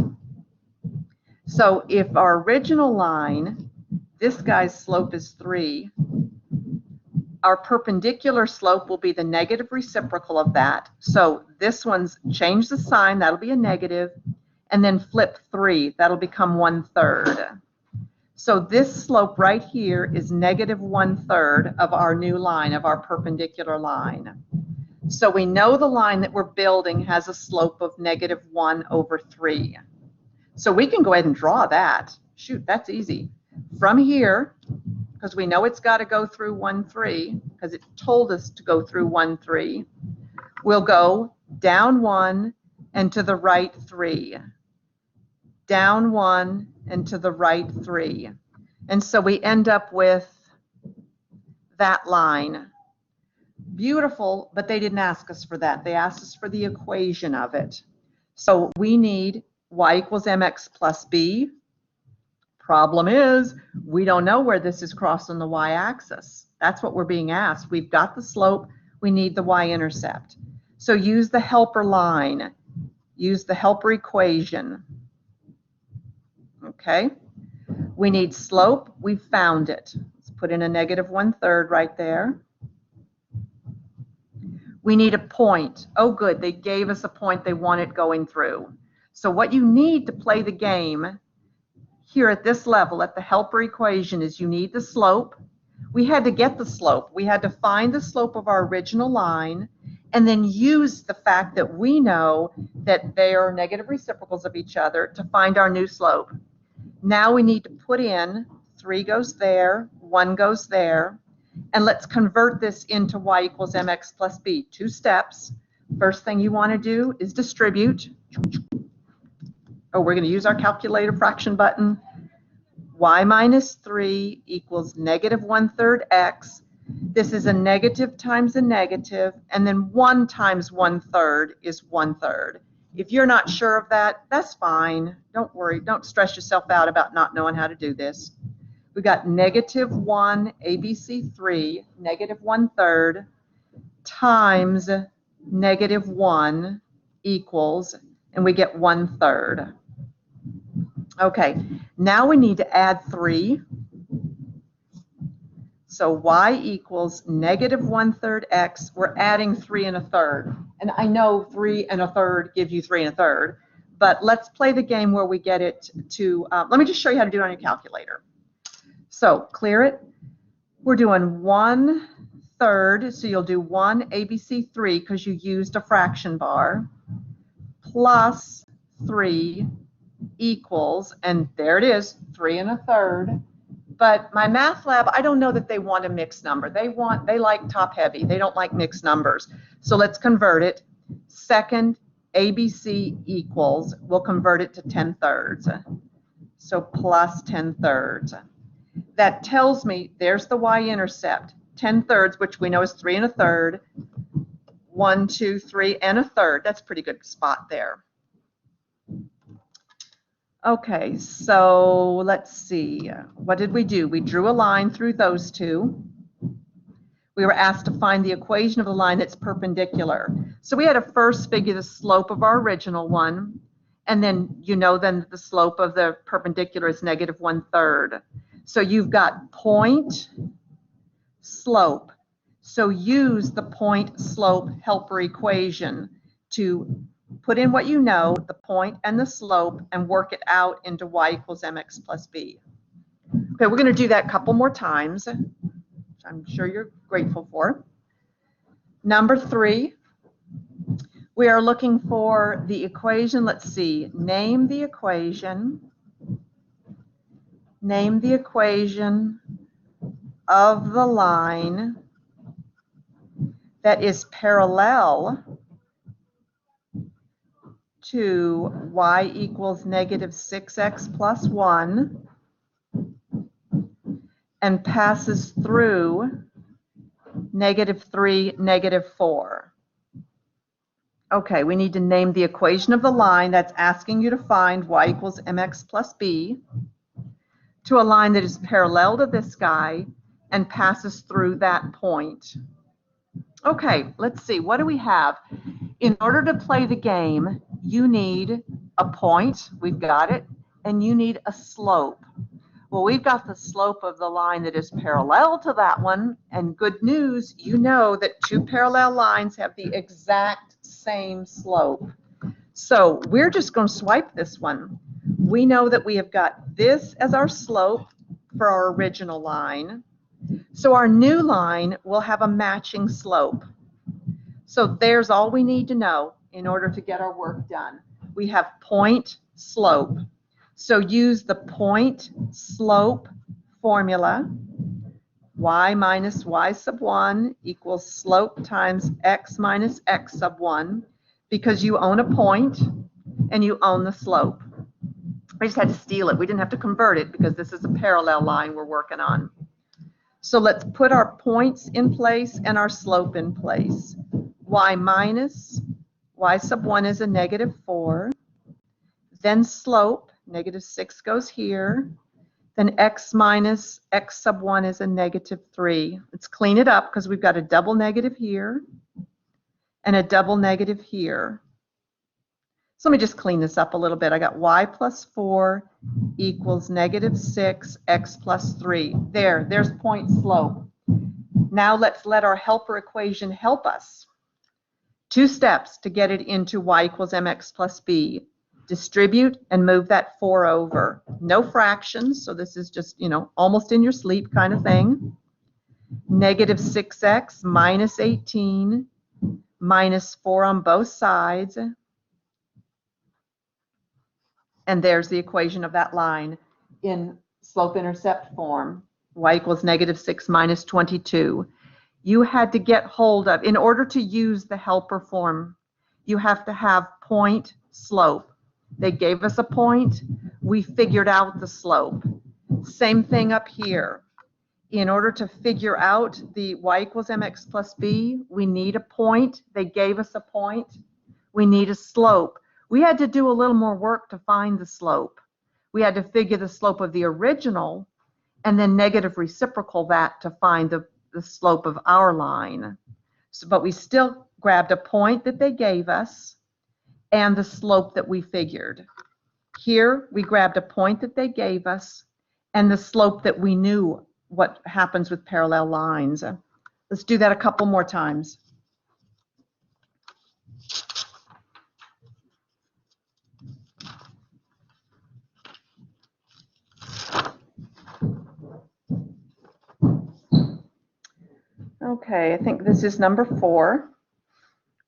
So if our original line, this guy's slope is 3, our perpendicular slope will be the negative reciprocal of that. So this one's, change the sign, that'll be a negative, and then flip 3, that'll become 1/3. So this slope right here is negative 1/3 of our new line, of our perpendicular line. So we know the line that we're building has a slope of negative 1 over 3. So we can go ahead and draw that. Shoot, that's easy. From here, because we know it's got to go through 1, 3, because it told us to go through 1, 3, we'll go down 1 and to the right 3. Down 1 and to the right 3. And so we end up with that line. Beautiful, but they didn't ask us for that. They asked us for the equation of it. So we need y equals mx plus b. Problem is, we don't know where this is crossing the y-axis. That's what we're being asked. We've got the slope. We need the y-intercept. So use the helper line. Use the helper equation. Okay. We need slope. We found it. Let's put in a negative 1/3 right there. We need a point. Oh, good. They gave us a point they wanted going through. So what you need to play the game here at this level, at the helper equation, is you need the slope. We had to get the slope. We had to find the slope of our original line and then use the fact that we know that they are negative reciprocals of each other to find our new slope. Now we need to put in 3 goes there, 1 goes there, and let's convert this into y equals mx plus b. 2 steps. First thing you want to do is distribute. Oh, we're going to use our calculator fraction button. Y minus 3 equals negative 1/3 x. This is a negative times a negative, and then 1 times 1/3 is 1/3. If you're not sure of that, that's fine. Don't worry. Don't stress yourself out about not knowing how to do this. We've got negative 1 ABC3, negative 1/3, times negative 1 equals, and we get 1/3. Okay, now we need to add 3. So y equals negative 1/3 x. We're adding 3 1/3. And I know 3 1/3 gives you 3 1/3, but let's play the game where we get it to, let me just show you how to do it on your calculator. So clear it. We're doing 1/3, so you'll do 1 ABC3 because you used a fraction bar, plus 3 equals, and there it is, 3 1/3. But my math lab, I don't know that they want a mixed number. They like top heavy. They don't like mixed numbers. So let's convert it. Second ABC equals, we'll convert it to 10/3. So plus 10/3. That tells me there's the y-intercept, 10/3, which we know is 3 1/3. 1, 2, 3 1/3. That's a pretty good spot there. Okay, so let's see. What did we do? We drew a line through those two. We were asked to find the equation of the line that's perpendicular. So we had to first figure the slope of our original one, and then then the slope of the perpendicular is negative 1/3. So you've got point, slope. So use the point, slope helper equation to put in what you know, the point and the slope, and work it out into y equals mx plus b. Okay, we're going to do that a couple more times, which I'm sure you're grateful for. Number 3, we are looking for the equation. Let's see, name the equation. Name the equation of the line that is parallel to y equals negative 6x plus 1 and passes through negative 3, negative 4. Okay, we need to name the equation of the line that's asking you to find y equals mx plus b to a line that is parallel to this guy and passes through that point. Okay, let's see, what do we have? In order to play the game, you need a point, we've got it, and you need a slope. Well, we've got the slope of the line that is parallel to that one, and good news, you know that two parallel lines have the exact same slope. So we're just going to swipe this one. We know that we have got this as our slope for our original line. So our new line will have a matching slope. So there's all we need to know in order to get our work done. We have point, slope. So use the point slope formula. Y minus y sub 1 equals slope times x minus x sub 1, because you own a point and you own the slope. I just had to steal it. We didn't have to convert it because this is a parallel line we're working on. So let's put our points in place and our slope in place. Y minus y sub 1 is a negative 4. Then slope, negative 6 goes here. Then x minus x sub 1 is a negative 3. Let's clean it up because we've got a double negative here and a double negative here. So let me just clean this up a little bit. I got y plus 4 equals negative 6, x plus 3. There's point slope. Now let's let our helper equation help us. 2 steps to get it into y equals mx plus b. Distribute and move that 4 over. No fractions, so this is just, almost in your sleep kind of thing. Negative 6x minus 18 minus 4 on both sides. And there's the equation of that line in slope-intercept form. Y equals negative 6 minus 22. You had to get hold of, in order to use the helper form, you have to have point, slope. They gave us a point. We figured out the slope. Same thing up here. In order to figure out the y equals mx plus b, we need a point. They gave us a point. We need a slope. We had to do a little more work to find the slope. We had to figure the slope of the original and then negative reciprocal that to find the slope of our line. So, but we still grabbed a point that they gave us, and the slope that we figured. Here, we grabbed a point that they gave us and the slope that we knew what happens with parallel lines. Let's do that a couple more times. Okay, I think this is number 4.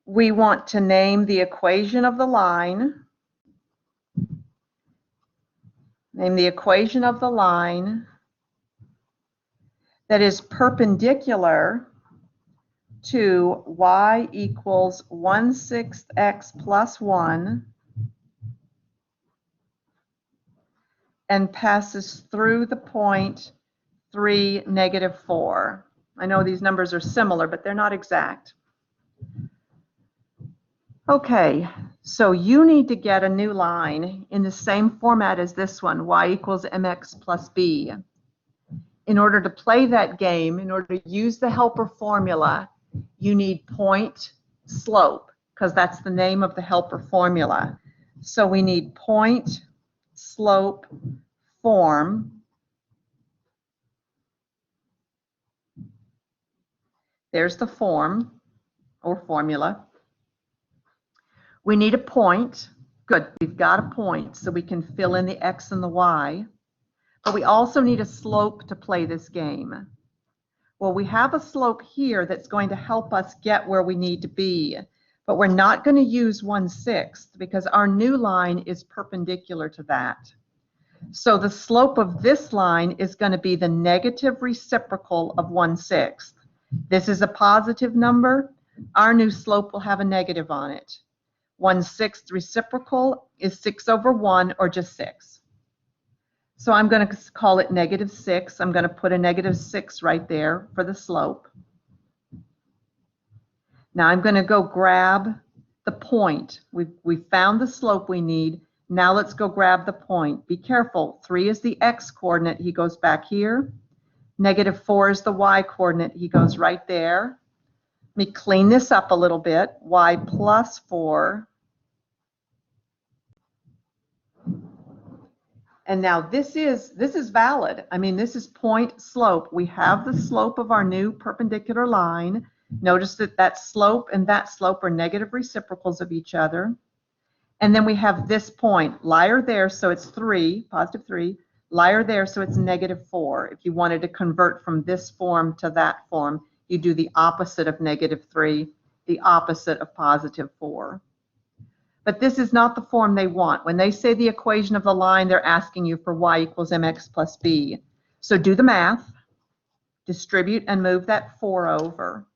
We want to name the equation of the line. Name the equation of the line that is perpendicular to y equals 1/6 x plus 1 and passes through the point 3, -4. I know these numbers are similar, but they're not exact. Okay, so you need to get a new line in the same format as this one, y equals mx plus b. In order to play that game, in order to use the helper formula, you need point slope, because that's the name of the helper formula. So we need point slope form. There's the form or formula. We need a point. Good, we've got a point, so we can fill in the x and the y. But we also need a slope to play this game. Well, we have a slope here that's going to help us get where we need to be, but we're not going to use 1/6 because our new line is perpendicular to that. So the slope of this line is going to be the negative reciprocal of 1/6. This is a positive number. Our new slope will have a negative on it. 1/6 reciprocal is 6/1, or just 6. So I'm going to call it -6. I'm going to put a -6 right there for the slope. Now I'm going to go grab the point. We found the slope we need. Now let's go grab the point. Be careful. 3 is the x coordinate. He goes back here. -4 is the y coordinate. He goes right there. Let me clean this up a little bit. Y plus 4. And now this is valid. I mean, this is point slope. We have the slope of our new perpendicular line. Notice that that slope and that slope are negative reciprocals of each other. And then we have this point, liar there, so it's 3, positive 3, liar there, so it's -4. If you wanted to convert from this form to that form, you do the opposite of -3, the opposite of +4. But this is not the form they want. When they say the equation of the line, they're asking you for y equals mx plus b. So do the math, distribute, and move that 4 over.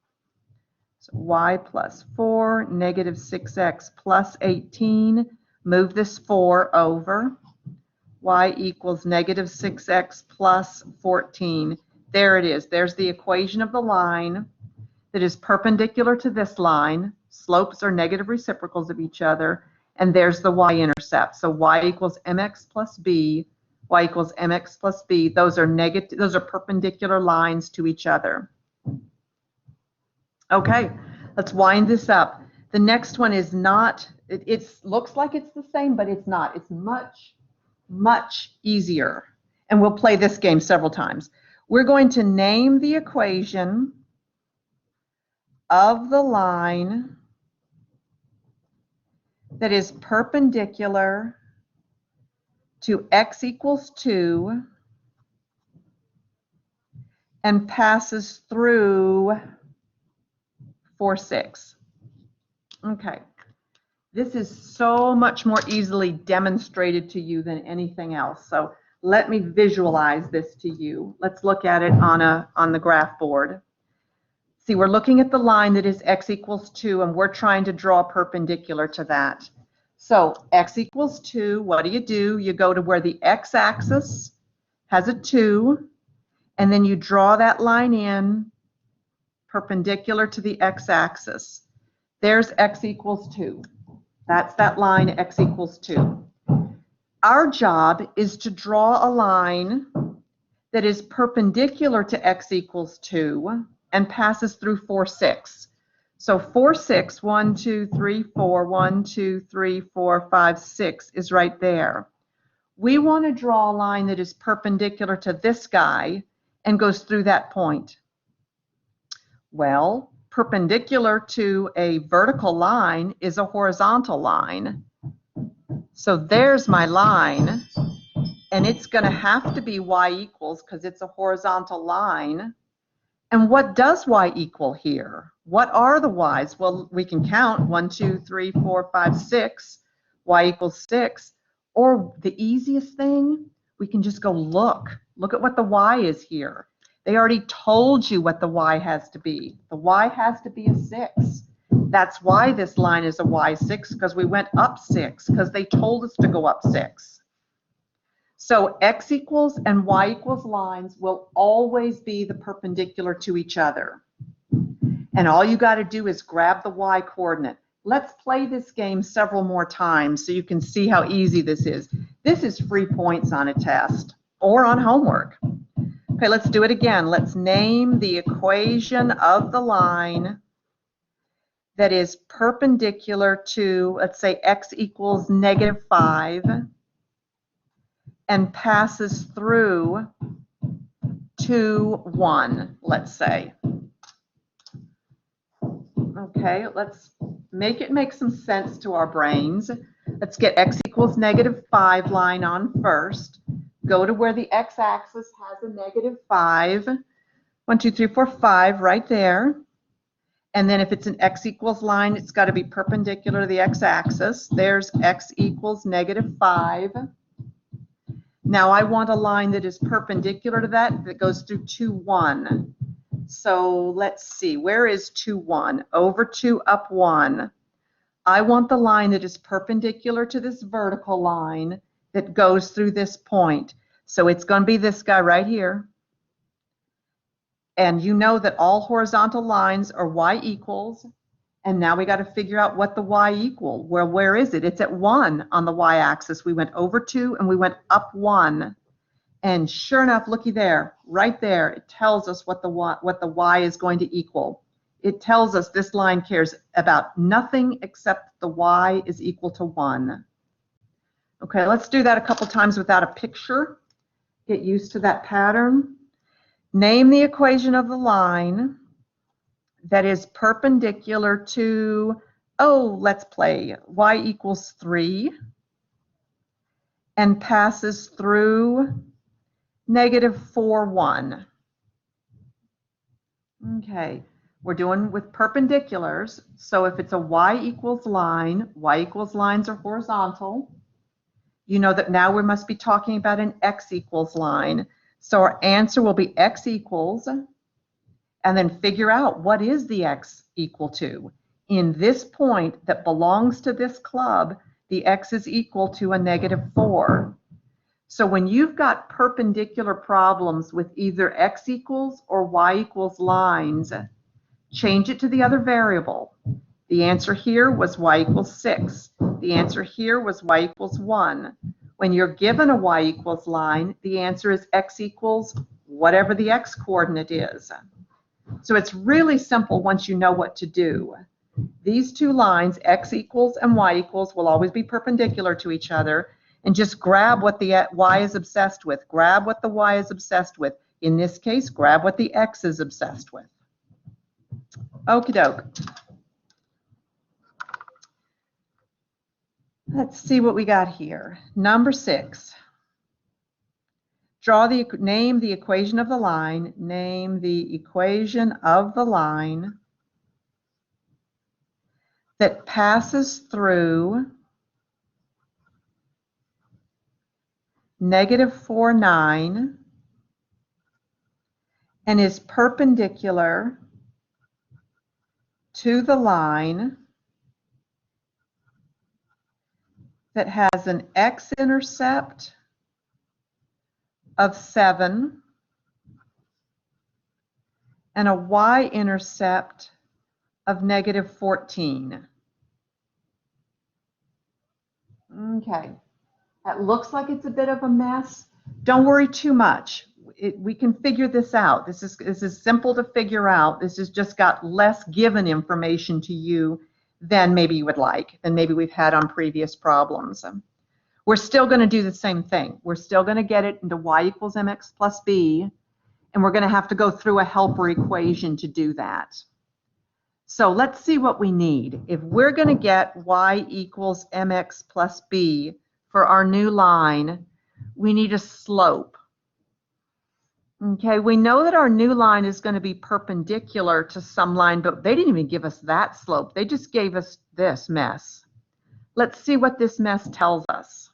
So y plus 4, -6x plus 18. Move this 4 over. Y equals -6x plus 14. There it is. There's the equation of the line that is perpendicular to this line. Slopes are negative reciprocals of each other, and there's the y-intercept. So y equals mx plus b, y equals mx plus b. Those are perpendicular lines to each other. Okay, let's wind this up. The next one is not, it looks like it's the same, but it's not. It's much, much easier. And we'll play this game several times. We're going to name the equation of the line that is perpendicular to x equals 2 and passes through 4/6. Okay, this is so much more easily demonstrated to you than anything else. So let me visualize this to you. Let's look at it on the graph board. See, we're looking at the line that is x equals 2, and we're trying to draw perpendicular to that. So x equals 2, what do? You go to where the x-axis has a 2, and then you draw that line in perpendicular to the x-axis. There's x equals 2. That's that line, x equals 2. Our job is to draw a line that is perpendicular to x equals 2 and passes through 4/6. So 4, 6, 1, 2, 3, 4, 1, 2, 3, 4, 5, 6 is right there. We want to draw a line that is perpendicular to this guy and goes through that point. Well, perpendicular to a vertical line is a horizontal line. So there's my line, and it's going to have to be y equals because it's a horizontal line. And what does y equal here? What are the y's? Well, we can count 1, 2, 3, 4, 5, 6. Y equals 6. Or the easiest thing, we can just go look. Look at what the y is here. They already told you what the y has to be. The y has to be a 6. That's why this line is a y6, because we went up 6, because they told us to go up 6. So x equals and y equals lines will always be the perpendicular to each other. And all you got to do is grab the y coordinate. Let's play this game several more times so you can see how easy this is. This is free points on a test or on homework. Okay, let's do it again. Let's name the equation of the line that is perpendicular to, let's say, x equals -5 and passes through 2, 1, let's say. Okay, let's make it make some sense to our brains. Let's get x equals -5 line on first. Go to where the x-axis has a -5. 1, 2, 3, 4, 5 right there. And then if it's an x equals line, it's got to be perpendicular to the x-axis. There's x equals -5. Now I want a line that is perpendicular to that goes through 2, 1. So let's see, where is 2, 1? Over 2, up 1. I want the line that is perpendicular to this vertical line that goes through this point. So it's going to be this guy right here. And you know that all horizontal lines are y equals. And now we got to figure out what the y equal. Well, where is it? It's at 1 on the y-axis. We went over 2 and we went up 1. And sure enough, looky there, right there, it tells us what the y is going to equal. It tells us this line cares about nothing except the y is equal to 1. Okay, let's do that a couple times without a picture. Get used to that pattern. Name the equation of the line that is perpendicular to, oh, let's play, y equals 3 and passes through -4, 1. Okay, we're doing with perpendiculars. So if it's a y equals line, y equals lines are horizontal. You know that now we must be talking about an x equals line. So our answer will be x equals, and then figure out what is the x equal to. In this point that belongs to this club, the x is equal to a -4. So when you've got perpendicular problems with either x equals or y equals lines, change it to the other variable. The answer here was y equals 6. The answer here was y equals 1. When you're given a y equals line, the answer is x equals whatever the x coordinate is. So it's really simple once you know what to do. These two lines, x equals and y equals, will always be perpendicular to each other. And just grab what the y is obsessed with. Grab what the y is obsessed with. In this case, grab what the x is obsessed with. Okie doke. Let's see what we got here. Number 6. Name the equation of the line. Name the equation of the line that passes through -4, 9 and is perpendicular to the line that has an x-intercept of 7 and a y-intercept of -14. Okay, that looks like it's a bit of a mess. Don't worry too much. we can figure this out. This is simple to figure out. This has just got less given information to you than maybe you would like, than maybe we've had on previous problems. We're still going to do the same thing. We're still going to get it into y equals mx plus b, and we're going to have to go through a helper equation to do that. So let's see what we need. If we're going to get y equals mx plus b for our new line, we need a slope. Okay, we know that our new line is going to be perpendicular to some line, but they didn't even give us that slope. They just gave us this mess. Let's see what this mess tells us.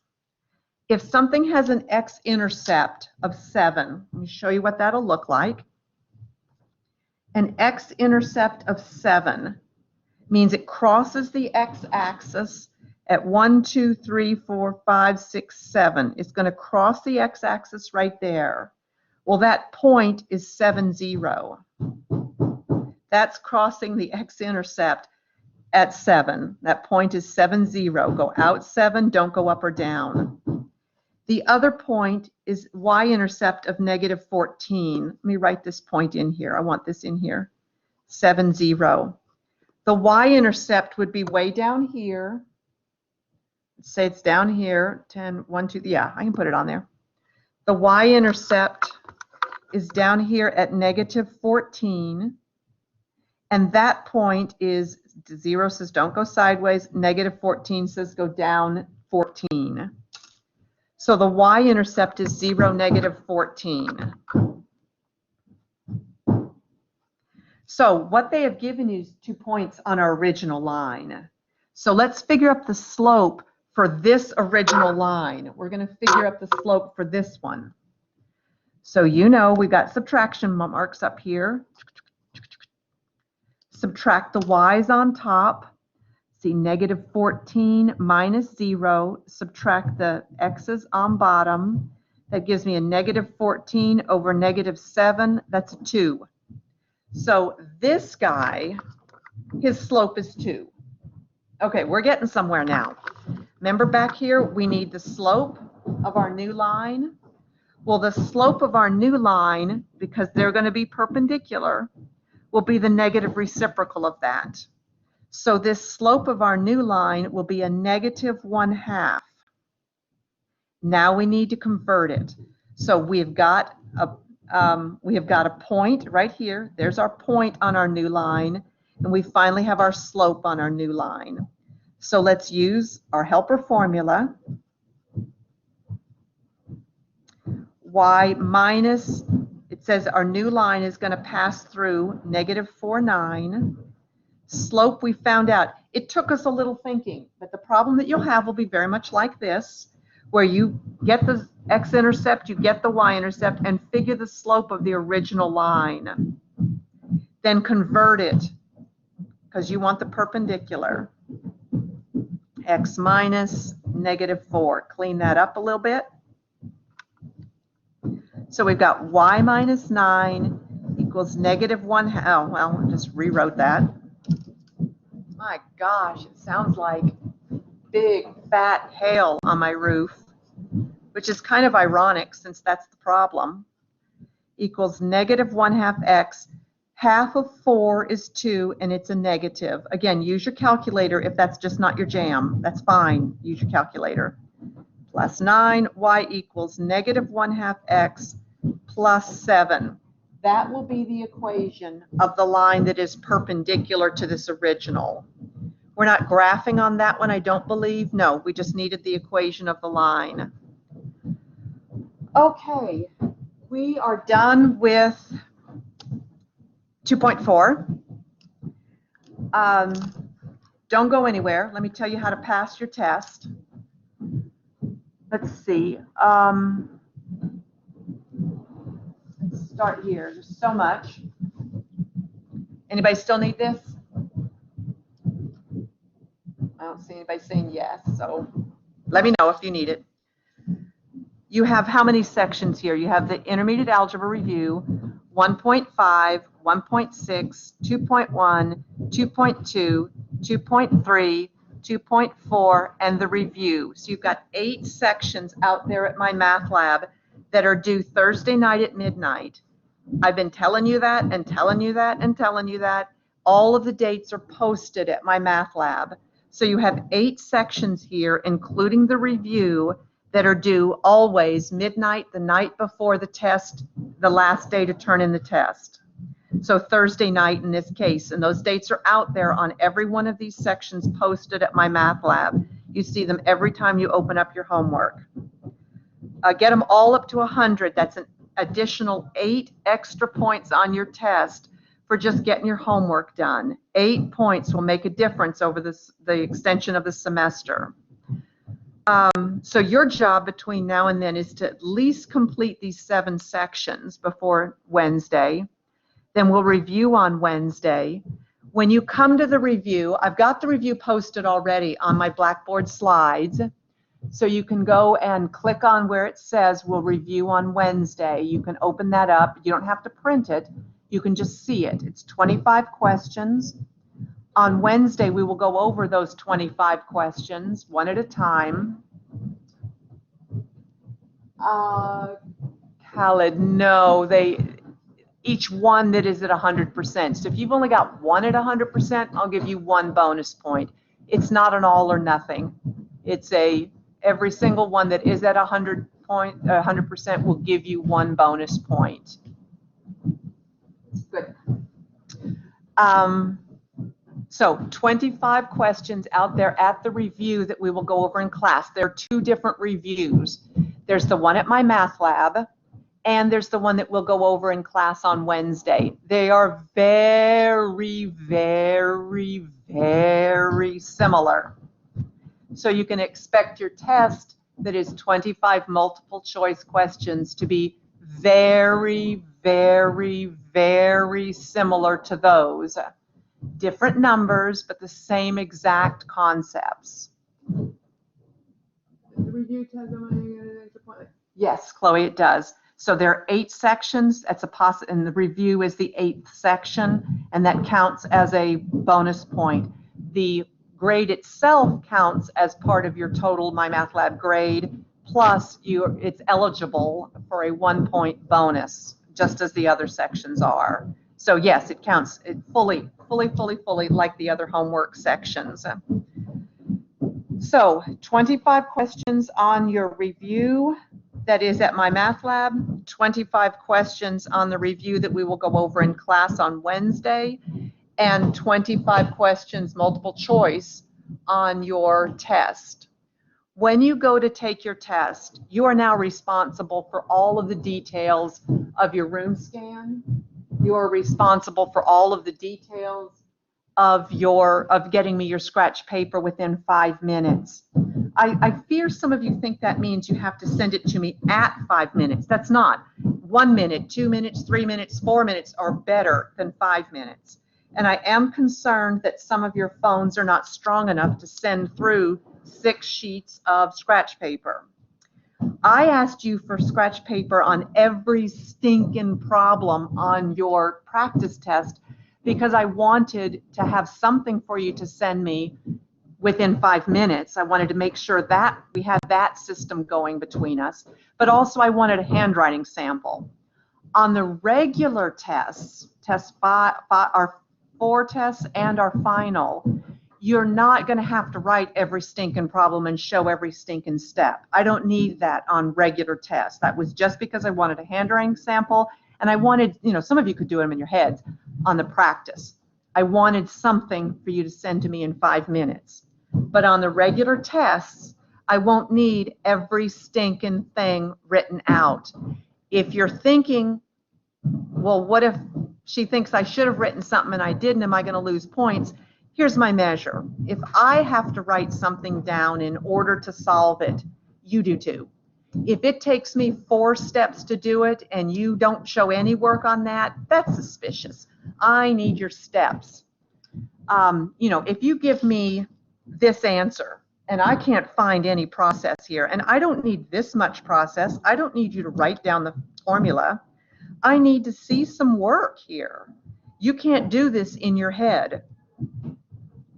If something has an x-intercept of 7, let me show you what that'll look like. An x-intercept of 7 means it crosses the x-axis at 1, 2, 3, 4, 5, 6, 7. It's going to cross the x-axis right there. Well, that point is 7, 0. That's crossing the x-intercept at 7. That point is 7, 0. Go out 7, don't go up or down. The other point is y-intercept of negative 14. Let me write this point in here. I want this in here. 7, 0. The y-intercept would be way down here. Let's say it's down here. 10, 1, 2, yeah, I can put it on there. The y-intercept is down here at negative 14. And that point is, 0 says don't go sideways. Negative 14 says go down 14. So the y-intercept is 0, negative 14. So what they have given you is 2 points on our original line. So let's figure up the slope for this original line. We're going to figure up the slope for this one. So you know we've got subtraction marks up here. Subtract the y's on top. See, negative 14 minus 0. Subtract the x's on bottom. That gives me a negative 14 over negative 7. That's a 2. So this guy, his slope is 2. Okay, we're getting somewhere now. Remember back here, we need the slope of our new line. Well, the slope of our new line, because they're going to be perpendicular, will be the negative reciprocal of that. So this slope of our new line will be a negative 1/2. Now we need to convert it. So we've got a point right here. There's our point on our new line, and we finally have our slope on our new line. So let's use our helper formula. Y minus, it says our new line is going to pass through negative 4, 9. Slope we found out. It took us a little thinking, but the problem that you'll have will be very much like this, where you get the x-intercept, you get the y-intercept, and figure the slope of the original line. Then convert it, because you want the perpendicular. X minus negative 4. Clean that up a little bit. So we've got y minus 9 equals negative 1/2. Oh, well, I just rewrote that. My gosh, it sounds like big, fat hail on my roof, which is kind of ironic since that's the problem. Equals negative 1/2 x. Half of 4 is 2, and it's a negative. Again, use your calculator if that's just not your jam. That's fine. Use your calculator. Plus 9, y equals negative 1/2 x plus 7. That will be the equation of the line that is perpendicular to this original. We're not graphing on that one, I don't believe. No, we just needed the equation of the line. Okay, we are done with 2.4. Don't go anywhere. Let me tell you how to pass your test. Let's see. Let's start here. There's so much. Anybody still need this? I don't see anybody saying yes, so let me know if you need it. You have how many sections here? You have the Intermediate Algebra Review, 1.5, 1.6, 2.1, 2.2, 2.3, 2.4, and the review. So you've got 8 sections out there at my math lab that are due Thursday night at midnight. I've been telling you that and telling you that and telling you that. All of the dates are posted at my math lab. So you have 8 sections here, including the review, that are due always midnight the night before the test, the last day to turn in the test. So Thursday night in this case, and those dates are out there on every one of these sections posted at my math lab. You see them every time you open up your homework. Get them all up to 100. That's an additional 8 extra points on your test for just getting your homework done. 8 points will make a difference over the extension of the semester. So your job between now and then is to at least complete these 7 sections before Wednesday. Then we'll review on Wednesday. When you come to the review, I've got the review posted already on my Blackboard slides. So you can go and click on where it says we'll review on Wednesday. You can open that up. You don't have to print it. You can just see it. It's 25 questions. On Wednesday, we will go over those 25 questions one at a time. Khaled, no, each one that is at 100%. So if you've only got one at 100%, I'll give you 1 bonus point. It's not an all or nothing. It's every single one that is at 100% will give you 1 bonus point. Good. So 25 questions out there at the review that we will go over in class. There are 2 different reviews. There's the one at my math lab, and there's the one that we'll go over in class on Wednesday. They are very, very, very similar. So you can expect your test that is 25 multiple choice questions to be very, very, very similar to those. Different numbers, but the same exact concepts. The review test, yes, Chloe, it does. So there are 8 sections. That's and the review is the 8th section, and that counts as a bonus point. The grade itself counts as part of your total My Math Lab grade, plus it's eligible for a 1-point bonus, just as the other sections are. So yes, it counts fully like the other homework sections. So 25 questions on your review that is at my math lab, 25 questions on the review that we will go over in class on Wednesday, and 25 questions multiple choice on your test. When you go to take your test, you are now responsible for all of the details of your room scan. You are responsible for all of the details of getting me your scratch paper within 5 minutes. I fear some of you think that means you have to send it to me at 5 minutes. That's not. 1 minute, 2 minutes, 3 minutes, 4 minutes are better than 5 minutes. And I am concerned that some of your phones are not strong enough to send through 6 sheets of scratch paper. I asked you for scratch paper on every stinking problem on your practice test because I wanted to have something for you to send me within 5 minutes. I wanted to make sure that we had that system going between us, but also I wanted a handwriting sample. On the regular tests, our 4 tests and our final, you're not going to have to write every stinking problem and show every stinking step. I don't need that on regular tests. That was just because I wanted a handwriting sample, and I wanted, some of you could do them in your heads on the practice. I wanted something for you to send to me in 5 minutes. But on the regular tests, I won't need every stinking thing written out. If you're thinking, well, what if she thinks I should have written something and I didn't, am I going to lose points? Here's my measure. If I have to write something down in order to solve it, you do too. If it takes me 4 steps to do it and you don't show any work on that, that's suspicious. I need your steps. If you give me this answer and I can't find any process here, and I don't need this much process, I don't need you to write down the formula. I need to see some work here. You can't do this in your head.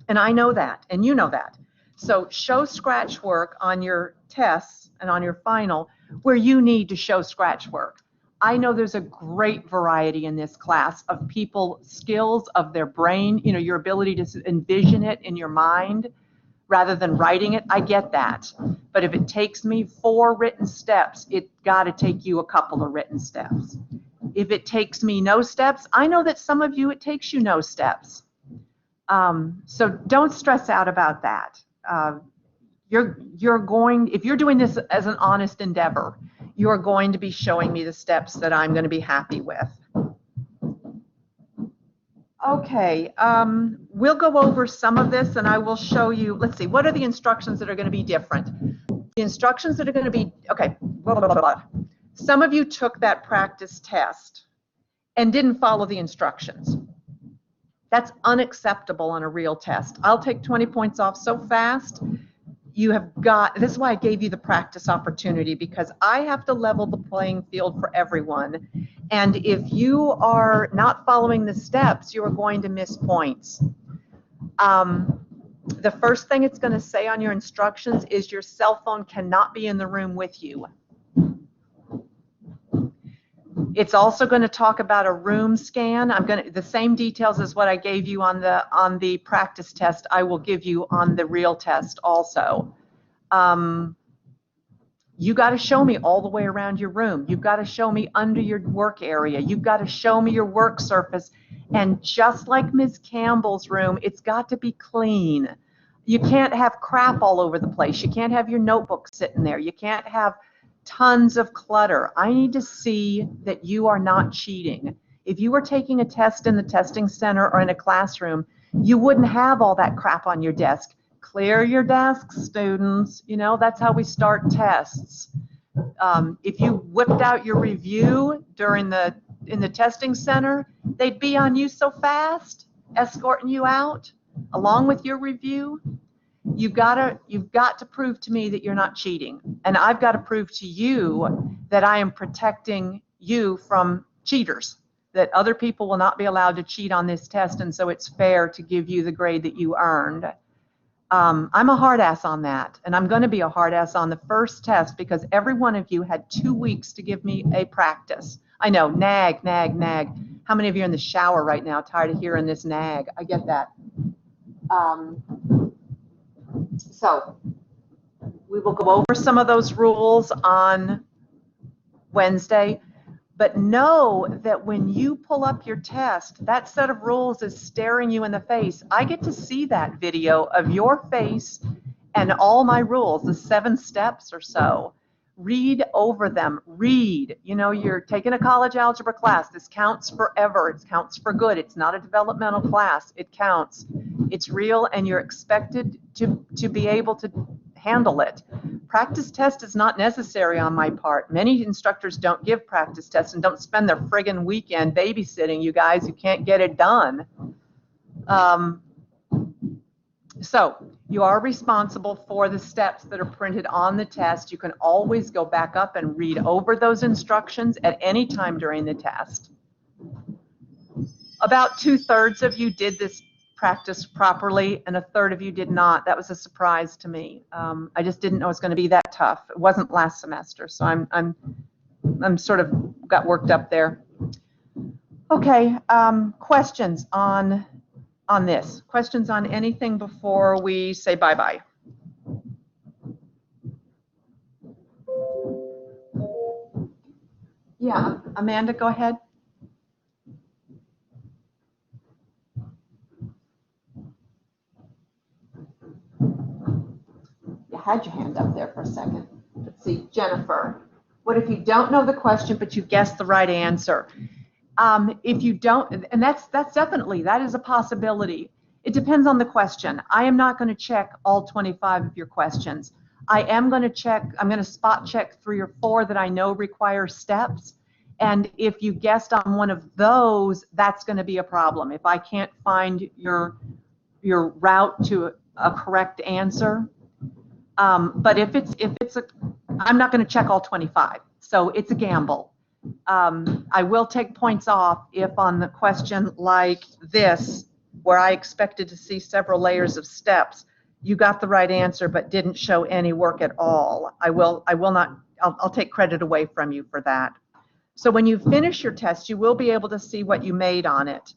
And I know that, and you know that. So show scratch work on your tests and on your final where you need to show scratch work. I know there's a great variety in this class of people, skills of their brain, you know, your ability to envision it in your mind rather than writing it. I get that. But if it takes me 4 written steps, it's got to take you a couple of written steps. If it takes me no steps, I know that some of you, it takes you no steps. So don't stress out about that. You're going, if you're doing this as an honest endeavor, you're going to be showing me the steps that I'm going to be happy with. Okay, we'll go over some of this and I will show you, let's see, what are the instructions that are going to be different? The instructions that are going to be, okay, blah, blah, blah, blah. Some of you took that practice test and didn't follow the instructions. That's unacceptable on a real test. I'll take 20 points off so fast. You have got, this is why I gave you the practice opportunity, because I have to level the playing field for everyone. And if you are not following the steps, you are going to miss points. The first thing it's going to say on your instructions is your cell phone cannot be in the room with you. It's also going to talk about a room scan. I'm going to, the same details as what I gave you on the practice test, I will give you on the real test also. You got to show me all the way around your room. You've got to show me under your work area. You've got to show me your work surface. And just like Ms. Campbell's room, it's got to be clean. You can't have crap all over the place. You can't have your notebook sitting there. You can't have tons of clutter. I need to see that you are not cheating. If you were taking a test in the testing center or in a classroom, you wouldn't have all that crap on your desk. Clear your desks, students. You know, that's how we start tests. If you whipped out your review in the testing center, they'd be on you so fast, escorting you out along with your review. You've got to prove to me that you're not cheating. And I've got to prove to you that I am protecting you from cheaters, that other people will not be allowed to cheat on this test, and so it's fair to give you the grade that you earned. I'm a hard ass on that, and I'm going to be a hard ass on the first test because every one of you had 2 weeks to give me a practice. I know, nag, nag, nag. How many of you are in the shower right now tired of hearing this nag? I get that. So we will go over some of those rules on Wednesday, but know that when you pull up your test, that set of rules is staring you in the face. I get to see that video of your face and all my rules, the 7 steps or so. Read over them. Read. You know, you're taking a college algebra class. This counts forever. It counts for good. It's not a developmental class. It counts. It's real, and you're expected to be able to handle it. Practice test is not necessary on my part. Many instructors don't give practice tests and don't spend their friggin' weekend babysitting you guys who can't get it done. So you are responsible for the steps that are printed on the test. You can always go back up and read over those instructions at any time during the test. About 2/3 of you did this practice properly, and 1/3 of you did not. That was a surprise to me. I just didn't know it was going to be that tough. It wasn't last semester, so I'm sort of got worked up there. Okay, questions on this? Questions on anything before we say bye-bye? Yeah, Amanda, go ahead. You had your hand up there for a second. Let's see, Jennifer. What if you don't know the question, but you guessed the right answer? If you don't, and that's definitely, that is a possibility. It depends on the question. I am not going to check all 25 of your questions. I am going to check, I'm going to spot check 3 or 4 that I know require steps. And if you guessed on one of those, that's going to be a problem. If I can't find your route to a correct answer. But if it's I'm not going to check all 25. So it's a gamble. I will take points off if on the question like this, where I expected to see several layers of steps, you got the right answer but didn't show any work at all, I will not, I'll take credit away from you for that. So when you finish your test, you will be able to see what you made on it.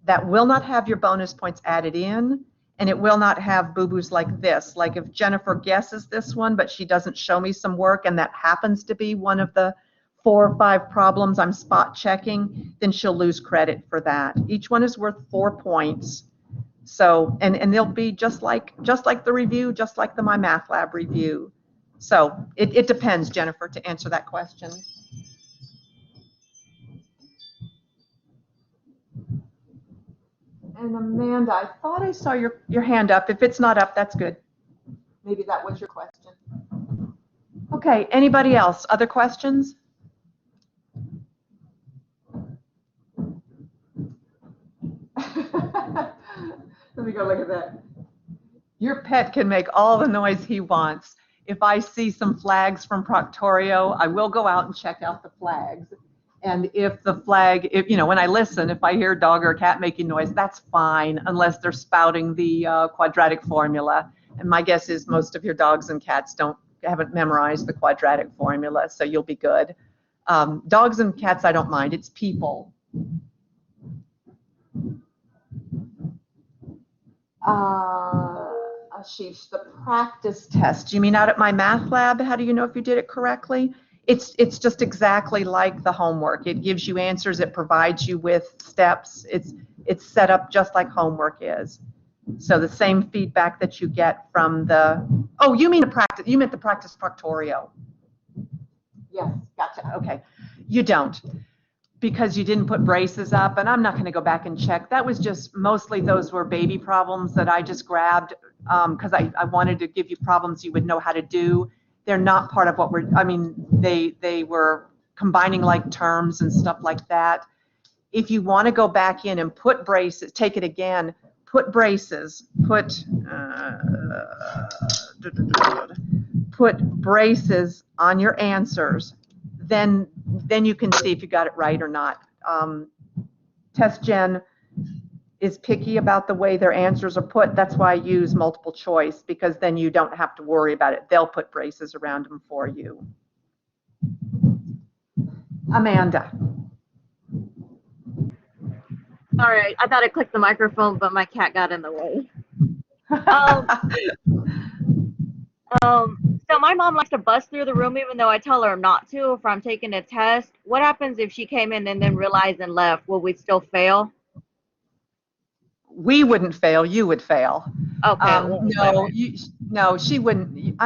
That will not have your bonus points added in, and it will not have boo-boos like this. Like if Jennifer guesses this one, but she doesn't show me some work, and that happens to be one of the 4 or 5 problems I'm spot checking, then she'll lose credit for that. Each one is worth 4 points. So, and they'll be just like the review, just like the My Math Lab review. So it depends, Jennifer, to answer that question. And Amanda, I thought I saw your hand up. If it's not up, that's good. Maybe that was your question. Okay, anybody else? Other questions? Let me go look at that. Your pet can make all the noise he wants. If I see some flags from Proctorio, I will go out and check out the flags. And if the flag, when I listen, if I hear a dog or a cat making noise, that's fine, unless they're spouting the quadratic formula. And my guess is most of your dogs and cats haven't memorized the quadratic formula, so you'll be good. Dogs and cats, I don't mind. It's people. Ashish, the practice test. You mean out at My Math Lab? How do you know if you did it correctly? It's just exactly like the homework. It gives you answers. It provides you with steps. It's set up just like homework is. So the same feedback that you get from the. Oh, you mean the practice? You meant the practice Proctorio. Yes, gotcha. Okay, you don't, because you didn't put braces up, and I'm not going to go back and check. That was just mostly those were baby problems that I just grabbed because I wanted to give you problems you would know how to do. They're not part of what they were combining like terms and stuff like that. If you want to go back in and put braces, take it again, put braces, put braces on your answers, then you can see if you got it right or not. Test Gen is picky about the way their answers are put. That's why I use multiple choice, because then you don't have to worry about it. They'll put braces around them for you. Amanda. Sorry, I thought I clicked the microphone, but my cat got in the way. So my mom likes to bust through the room even though I tell her not to if I'm taking a test. What happens if she came in and then realized and left? Will we still fail? We wouldn't fail. You would fail. Okay. No, she wouldn't.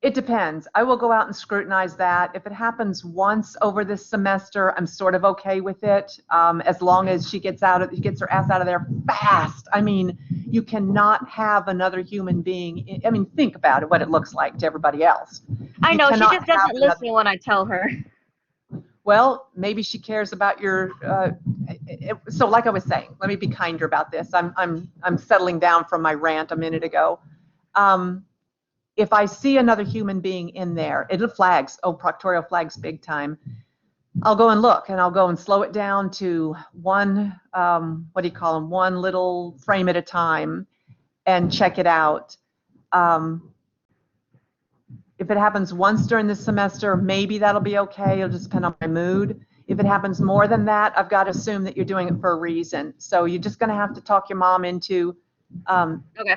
It depends. I will go out and scrutinize that. If it happens once over this semester, I'm sort of okay with it, as long as she gets her ass out of there fast. I mean, you cannot have another human being. I mean, think about it, what it looks like to everybody else. I know, she just doesn't listen when I tell her. Well, maybe she cares about your. So, like I was saying, let me be kinder about this. I'm settling down from my rant a minute ago. If I see another human being in there, it flags. Oh, Proctorio flags big time. I'll go and look, and I'll go and slow it down to one. What do you call them? One little frame at a time, and check it out. If it happens once during the semester, maybe that'll be okay. It'll just depend on my mood. If it happens more than that, I've got to assume that you're doing it for a reason. So you're just going to have to talk your mom into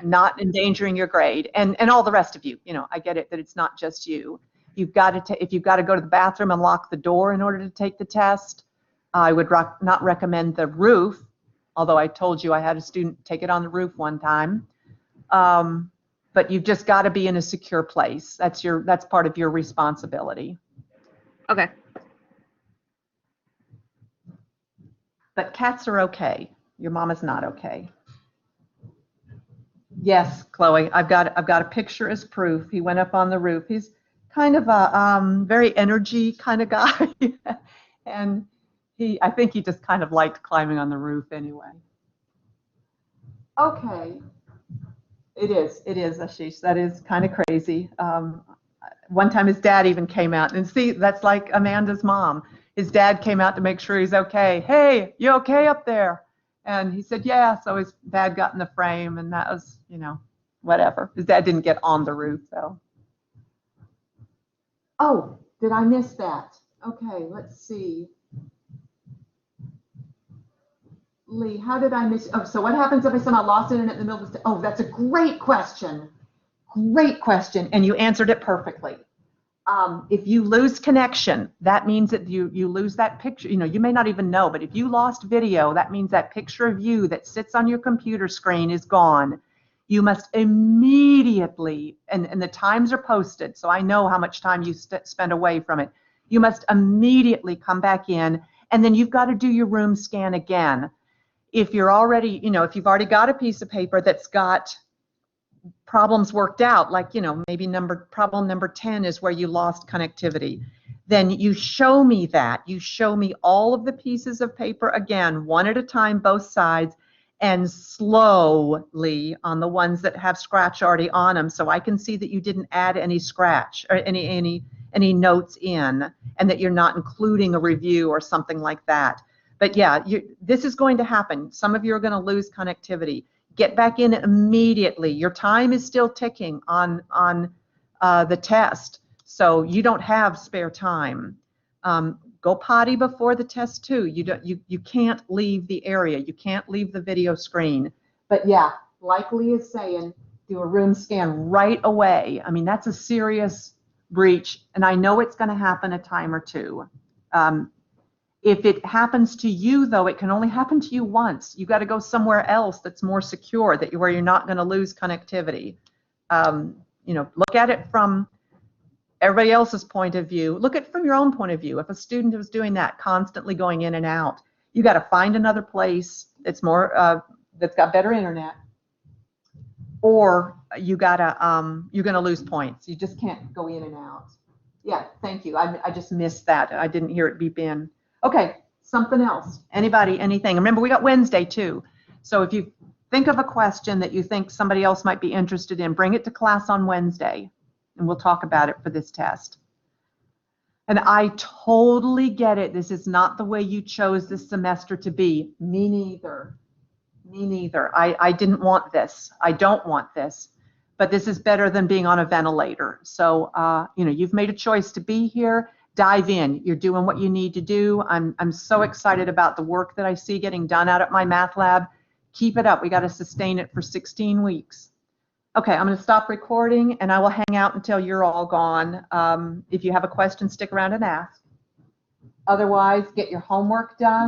not endangering your grade, and all the rest of you. I get it that it's not just you. If you've got to go to the bathroom and lock the door in order to take the test, I would not recommend the roof, although I told you I had a student take it on the roof one time. But you've just got to be in a secure place. That's part of your responsibility. Okay. But cats are okay. Your mama's not okay. Yes, Chloe, I've got a picture as proof. He went up on the roof. He's kind of a very energy kind of guy, and I think he just kind of liked climbing on the roof anyway. Okay. It is, Ashish. That is kind of crazy. One time his dad even came out, and see, that's like Amanda's mom. His dad came out to make sure he's okay. Hey, you okay up there? And he said, yeah. So his dad got in the frame, and that was, you know, whatever. His dad didn't get on the roof, though. Oh, did I miss that? Okay, let's see. Lee, how did I miss? Oh, so what happens if I somehow lost internet in the middle of the? Oh, that's a great question. Great question, and you answered it perfectly. If you lose connection, that means that you lose that picture. You know, you may not even know, but if you lost video, that means that picture of you that sits on your computer screen is gone. You must immediately, and the times are posted, so I know how much time you spend away from it. You must immediately come back in, and then you've got to do your room scan again. If you're already, you know, if you've already got a piece of paper that's got problems worked out, like, you know, maybe problem number 10 is where you lost connectivity, then you show me that. You show me all of the pieces of paper again, one at a time, both sides, and slowly on the ones that have scratch already on them, so I can see that you didn't add any scratch or any notes in, and that you're not including a review or something like that. But yeah, this is going to happen. Some of you are going to lose connectivity. Get back in immediately. Your time is still ticking on the test, so you don't have spare time. Go potty before the test too. You can't leave the area. You can't leave the video screen. But yeah, like Lee is saying, do a room scan right away. I mean, that's a serious breach, and I know it's going to happen a time or two. If it happens to you, though, it can only happen to you once. You got to go somewhere else that's more secure, where you're not going to lose connectivity. You know, look at it from everybody else's point of view. Look at it from your own point of view. If a student was doing that, constantly going in and out, you got to find another place that's more that's got better internet, or you're going to lose points. You just can't go in and out. Yeah, thank you. I just missed that. I didn't hear it beep in. Okay, something else. Anybody, anything? Remember, we got Wednesday too. So if you think of a question that you think somebody else might be interested in, bring it to class on Wednesday, and we'll talk about it for this test. And I totally get it. This is not the way you chose this semester to be. Me neither. Me neither. I didn't want this. I don't want this. But this is better than being on a ventilator. So, you know, you've made a choice to be here. Dive in. You're doing what you need to do. I'm so excited about the work that I see getting done out at my math lab. Keep it up. We got to sustain it for 16 weeks. Okay, I'm going to stop recording, and I will hang out until you're all gone. If you have a question, stick around and ask. Otherwise, get your homework done.